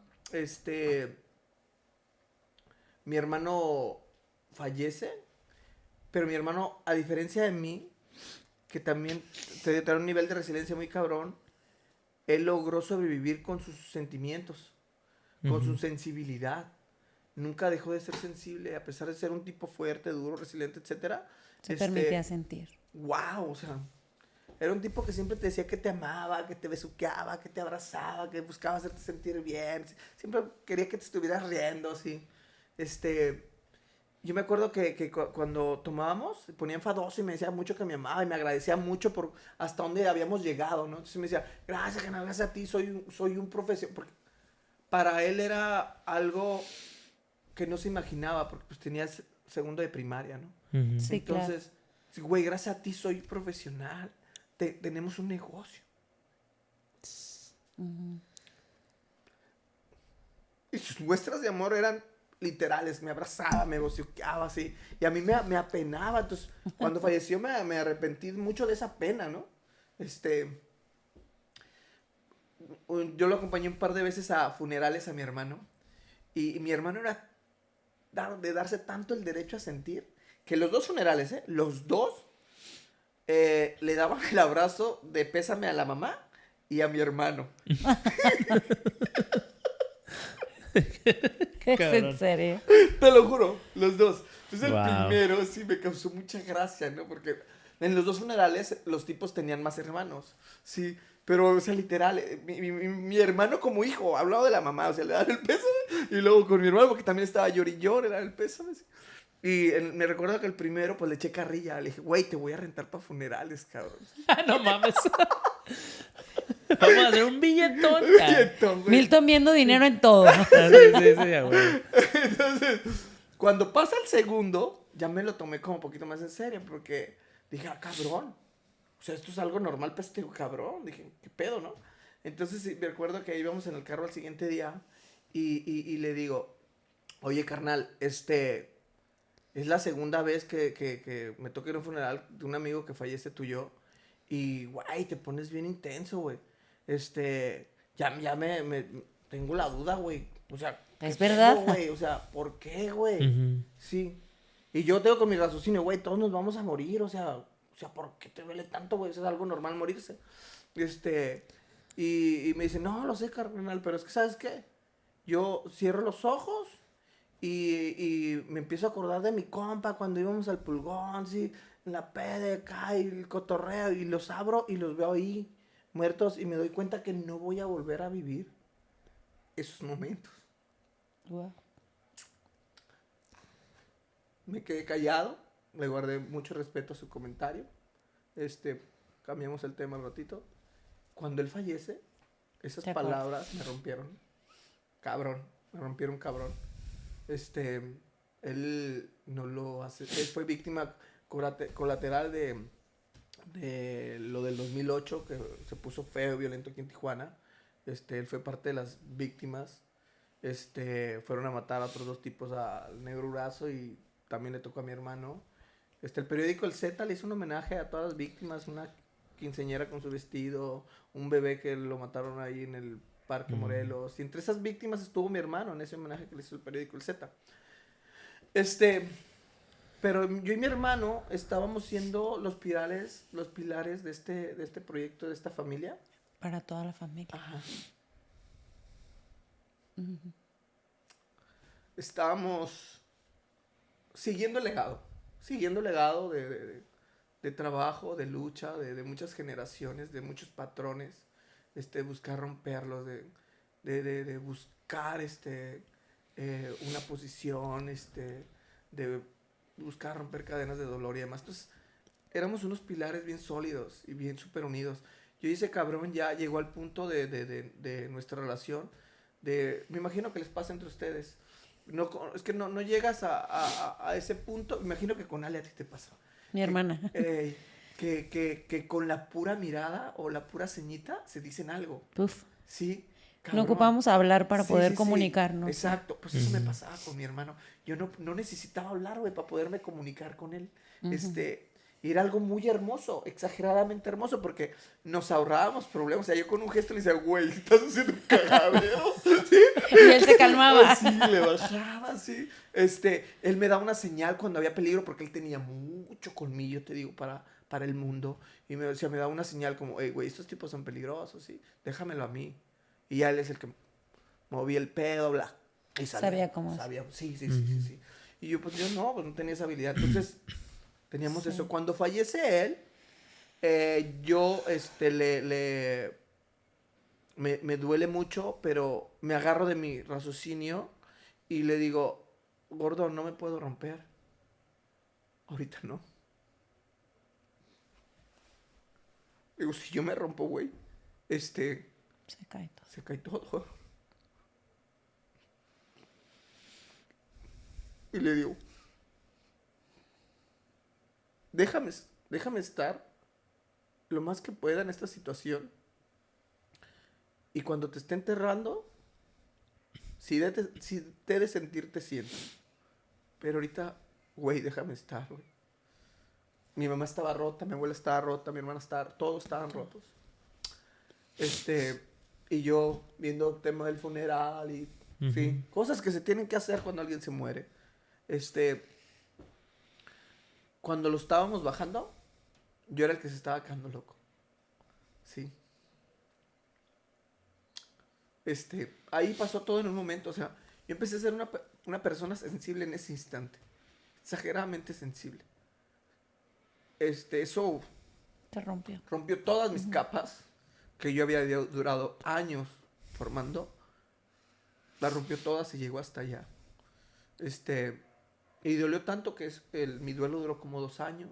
mi hermano fallece, pero mi hermano, a diferencia de mí, que también tiene un nivel de resiliencia muy cabrón, él logró sobrevivir con sus sentimientos, con su sensibilidad. Nunca dejó de ser sensible, a pesar de ser un tipo fuerte, duro, resiliente, etcétera. Se permitía sentir. Wow, o sea, era un tipo que siempre te decía que te amaba, que te besuqueaba, que te abrazaba, que buscaba hacerte sentir bien. Siempre quería que te estuvieras riendo, así. Yo me acuerdo que cuando tomábamos, se ponía enfadoso y me decía mucho que me amaba y me agradecía mucho por hasta dónde habíamos llegado, ¿no? Entonces me decía, gracias a ti, soy un profesional. Porque para él era algo que no se imaginaba, porque pues tenía segundo de primaria, ¿no? Sí, entonces, güey, gracias a ti soy profesional. Tenemos un negocio. Y sus muestras de amor eran literales. Me abrazaba, me besuqueaba así. Y a mí me apenaba. Entonces, cuando falleció me arrepentí mucho de esa pena, ¿no? Yo lo acompañé un par de veces a funerales a mi hermano. Y mi hermano era de darse tanto el derecho a sentir que los dos funerales, los dos, le daban el abrazo de pésame a la mamá y a mi hermano. ¿Es en serio? Te lo juro, los dos. Entonces Wow. el primero sí me causó mucha gracia, ¿no? Porque En los 2 funerales, los tipos tenían más hermanos, sí. Pero, o sea, literal, mi hermano como hijo, hablaba de la mamá, o sea, le daban el pésame. Y luego con mi hermano, porque también estaba llor y llor, era el pésame. Sí. Y me recuerdo que el primero, pues le eché carrilla. Le dije, güey, te voy a rentar para funerales, cabrón. No mames. Vamos a hacer un billetón. Billetón, güey. Milton viendo dinero en todo. Sí, güey. Entonces, cuando pasa el segundo, ya me lo tomé como un poquito más en serio, porque dije, ah, cabrón. O sea, esto es algo normal para este cabrón. Dije, ¿qué pedo, no? Entonces, sí, me acuerdo que íbamos en el carro al siguiente día y le digo, oye, carnal, es la segunda vez que me toca ir a un funeral de un amigo que fallece tuyo. Y, güey, te pones bien intenso, güey. Ya me tengo la duda, güey. O sea, Es ¿qué verdad. pedo, güey? O sea, ¿por qué, güey? Ujú. Sí. Y yo tengo con mi raciocinio, güey, todos nos vamos a morir, o sea, ¿por qué te duele tanto, güey? Eso es algo normal morirse. Y me dice, no, lo sé, carnal, pero es que, ¿sabes qué? Yo cierro los ojos y me empiezo a acordar de mi compa cuando íbamos al pulgón, sí, en la pede acá y el cotorreo, y los abro y los veo ahí, muertos, y me doy cuenta que no voy a volver a vivir esos momentos. Wow. Me quedé callado, le guardé mucho respeto a su comentario. Cambiamos el tema un ratito. Cuando él fallece, esas ¿Te acuerdas? palabras me rompieron. Cabrón, me rompieron cabrón. Él no lo hace, él fue víctima colateral de lo del 2008, que se puso feo, violento aquí en Tijuana. Él fue parte de las víctimas. Fueron a matar a otros 2 tipos, al Negro Urazo, y también le tocó a mi hermano. El periódico El Z le hizo un homenaje a todas las víctimas, una quinceañera con su vestido, un bebé que lo mataron ahí en el Parque Morelos, y entre esas víctimas estuvo mi hermano en ese homenaje que le hizo el periódico El Z. Pero yo y mi hermano estábamos siendo los pilares de este proyecto, de esta familia. Para toda la familia. Ajá. Estábamos siguiendo el legado de trabajo, de lucha, de muchas generaciones, de muchos patrones, buscar romperlos, de buscar una posición, de buscar romper cadenas de dolor y demás. Entonces, éramos unos pilares bien sólidos y bien súper unidos. Yo y ese cabrón ya llegó al punto de nuestra relación, me imagino que les pasa entre ustedes. No, es que no llegas a ese punto. Me imagino que con Ale a ti te pasa. Mi hermana. Que con la pura mirada o la pura ceñita se dicen algo. Uf. Sí. No Cabrón. ocupamos hablar para Sí, poder sí, comunicarnos. sí. Exacto. Pues eso me pasaba con mi hermano. Yo no necesitaba hablar, güey, para poderme comunicar con él. Y era algo muy hermoso, exageradamente hermoso, porque nos ahorrábamos problemas. O sea, yo con un gesto le decía, güey, estás haciendo un cagadero. ¿Sí? Y él se calmaba. Sí, le bajaba, sí. Él me daba una señal cuando había peligro, porque él tenía mucho colmillo, te digo, para el mundo. Y me daba una señal como, hey, güey, estos tipos son peligrosos, ¿sí? Déjamelo a mí. Y ya él es el que movía el pedo, bla. Y Sabía cómo sabía, sí. Y yo no tenía esa habilidad. Entonces, teníamos eso. Cuando fallece él, yo, me duele mucho, pero me agarro de mi raciocinio y le digo, gordo, no me puedo romper. Ahorita no. Digo, si yo me rompo, güey, Se cae todo. se cae todo. Y le digo, déjame estar lo más que pueda en esta situación. Y cuando te esté enterrando, si te de sentir, te siento. Pero ahorita, güey, déjame estar, güey. Mi mamá estaba rota, mi abuela estaba rota, mi hermana estaba, todos estaban rotos. Y yo viendo el tema del funeral y, sí, cosas que se tienen que hacer cuando alguien se muere. Cuando lo estábamos bajando, yo era el que se estaba quedando loco. Sí. Ahí pasó todo en un momento. O sea, yo empecé a ser una persona sensible en ese instante. Exageradamente sensible. eso Te rompió. rompió todas mis capas que yo había durado años formando. Las rompió todas y llegó hasta allá. Y dolió tanto que mi duelo duró como 2 años.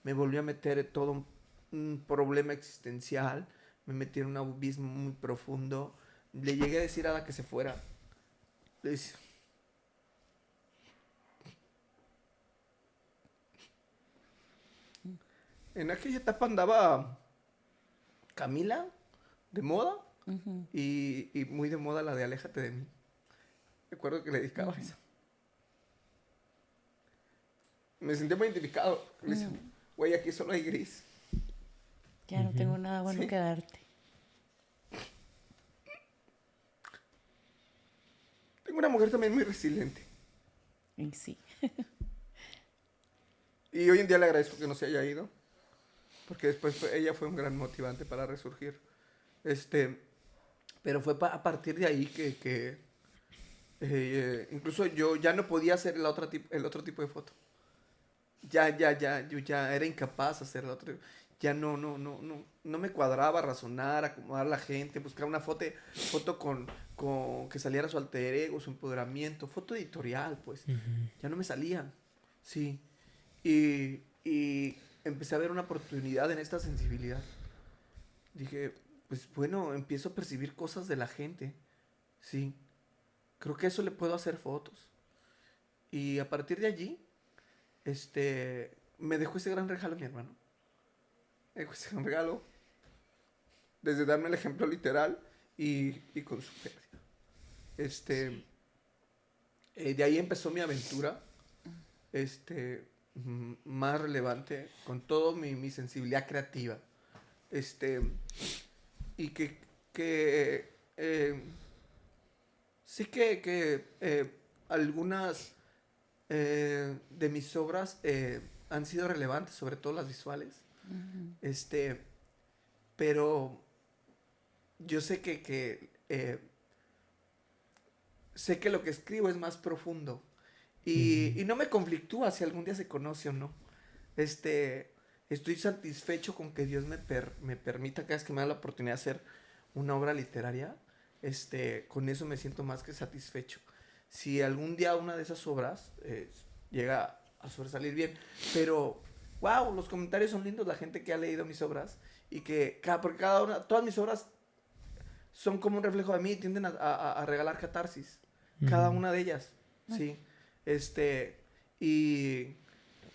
Me volvió a meter en todo un problema existencial. Me metí en un abismo muy profundo. Le llegué a decir a Ada que se fuera. Le dije... En aquella etapa andaba Camila, de moda, y muy de moda la de Aléjate de mí. Recuerdo que le dedicaba eso. Me sentí muy identificado. Le decía, güey, aquí solo hay gris. Ya no tengo nada bueno Sí. que darte. Tengo una mujer también muy resiliente. Y sí. Y hoy en día le agradezco que no se haya ido. Porque después ella fue un gran motivante para resurgir. Pero fue a partir de ahí que incluso yo ya no podía hacer el otro tipo de foto. Yo ya era incapaz de hacer el otro. Ya no me cuadraba razonar, acomodar a la gente, buscar una foto con que saliera su alter ego, su empoderamiento, foto editorial, pues. Ya no me salían, sí. Y empecé a ver una oportunidad en esta sensibilidad. Dije, pues bueno, empiezo a percibir cosas de la gente, sí. Creo que eso le puedo hacer fotos. Y a partir de allí, me dejó ese gran regalo mi hermano. Me dejó ese gran regalo. Desde darme el ejemplo literal y con su pérdida. De ahí empezó mi aventura. Más relevante, con toda mi sensibilidad creativa. Y sí que algunas de mis obras han sido relevantes, sobre todo las visuales. Pero yo sé que lo que escribo es más profundo. Y no me conflictúa si algún día se conoce o no. Estoy satisfecho con que Dios me permita cada vez que me da la oportunidad de hacer una obra literaria. Con eso me siento más que satisfecho. Si algún día una de esas obras llega a sobresalir bien. Pero, wow, los comentarios son lindos, la gente que ha leído mis obras. Y que, porque todas mis obras son como un reflejo de mí y tienden a regalar catarsis. Cada una de ellas, sí. Y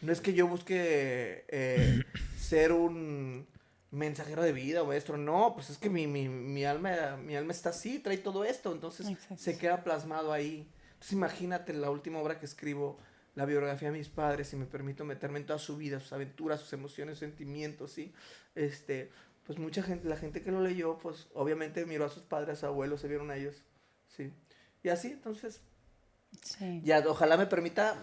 no es que yo busque ser un mensajero de vida o maestro, no, pues es que mi alma está así, trae todo esto, entonces se queda plasmado ahí. Entonces imagínate la última obra que escribo, la biografía de mis padres, y me permito meterme en toda su vida, sus aventuras, sus emociones, sus sentimientos, ¿sí? Pues mucha gente, la gente que lo leyó, pues obviamente miró a sus padres, a sus abuelos, se vieron a ellos, ¿sí? Y así, entonces... Sí. Ya, ojalá me permita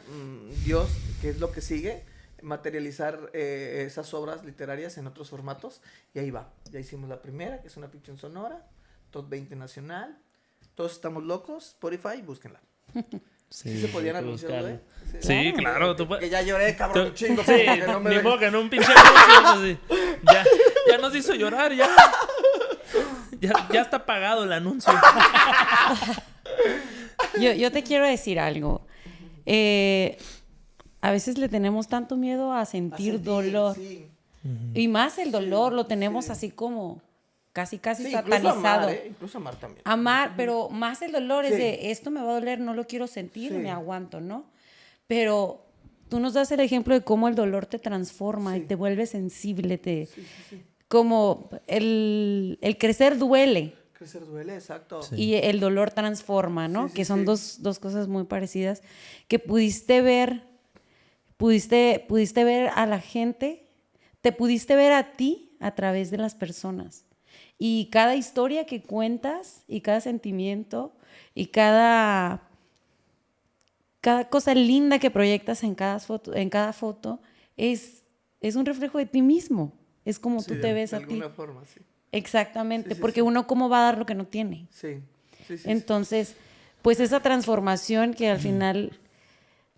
Dios, que es lo que sigue, materializar esas obras literarias en otros formatos. Y ahí va. Ya hicimos la primera, que es una ficción sonora, Top 20 nacional. Todos estamos locos. Spotify, búsquenla. Sí se podían anunciar, ¿eh? Sí, claro. Que ya lloré, cabrón, chingo. Sí, Que no me ni ven. modo que en un pinche anuncio, pues, ya nos hizo llorar, ya está pagado el anuncio. Yo te quiero decir algo. A veces le tenemos tanto miedo a sentir dolor. Sí. Y más el dolor lo tenemos así como casi Sí, satanizado. incluso amar también. Amar, pero más el dolor es Sí. de esto me va a doler, no lo quiero sentir, Sí. me aguanto, ¿no? Pero tú nos das el ejemplo de cómo el dolor te transforma Sí. y te vuelve sensible, Sí. como el crecer duele. Crecer duele, exacto. Sí. Y el dolor transforma, ¿no? Sí, Que son sí. dos cosas muy parecidas que pudiste ver a la gente, te pudiste ver a ti a través de las personas. Y cada historia que cuentas y cada sentimiento y cada cosa linda que proyectas en cada foto es un reflejo de ti mismo. Es como Sí, tú te ves de a ti. alguna forma, sí. Exactamente, Sí, porque sí. uno cómo va a dar lo que no tiene. Sí. Entonces, pues esa transformación que al final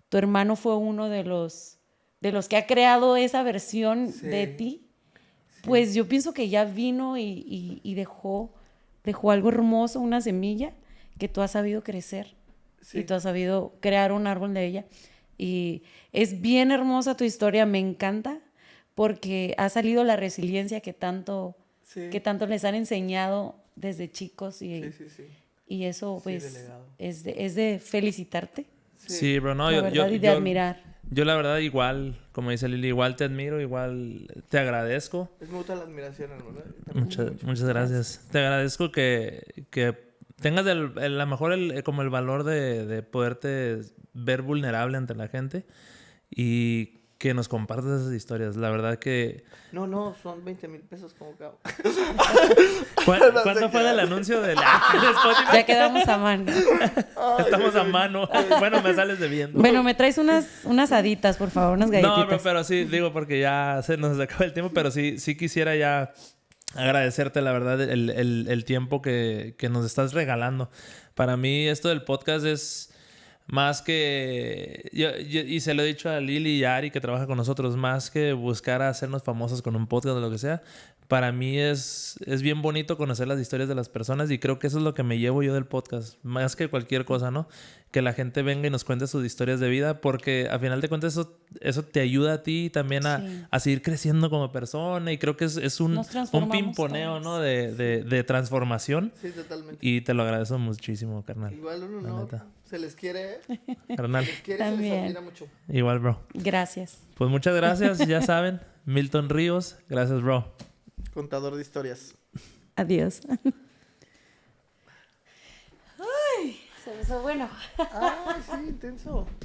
tu hermano fue uno de los de los que ha creado esa versión Sí. de ti, pues yo pienso que ya vino y dejó algo hermoso, una semilla que tú has sabido crecer Sí. y tú has sabido crear un árbol de ella. Y es bien hermosa tu historia, me encanta, porque ha salido la resiliencia que tanto les han enseñado desde chicos y, y eso Sí, pues delegado. es de felicitarte, Sí, bro, no, la verdad, y de admirar. Yo la verdad igual, como dice Lili, igual te admiro, igual te agradezco. Es mucha la admiración, ¿verdad? También Muchas gracias. Te agradezco que tengas a lo mejor como el valor de poderte ver vulnerable ante la gente y que nos compartas esas historias. La verdad que... No, son 20,000 pesos como cabo. ¿Cuánto fue del anuncio de Spotify? Ya quedamos a mano. Estamos a mano. Bueno, me sales debiendo. Bueno, me traes unas haditas, por favor, unas galletitas. No, pero sí, digo, porque ya se nos acaba el tiempo, pero sí quisiera ya agradecerte, la verdad, el tiempo que nos estás regalando. Para mí esto del podcast es más que... y se lo he dicho a Lili y a Ari, que trabaja con nosotros, más que buscar hacernos famosos con un podcast o lo que sea. Para mí es bien bonito conocer las historias de las personas y creo que eso es lo que me llevo yo del podcast, más que cualquier cosa, ¿no? Que la gente venga y nos cuente sus historias de vida, porque a final de cuentas eso te ayuda a ti también a seguir creciendo como persona y creo que es un pimponeo, todos, ¿no? De transformación. Sí, totalmente. Y te lo agradezco muchísimo, carnal. Igual uno La no, neta. se les quiere, Carnal, se les También. admira mucho. igual, bro. Gracias. Pues muchas gracias, ya saben. Milton Ríos, gracias, bro. Contador de historias. Adiós. Ay, se me hizo bueno. Ay, sí, intenso.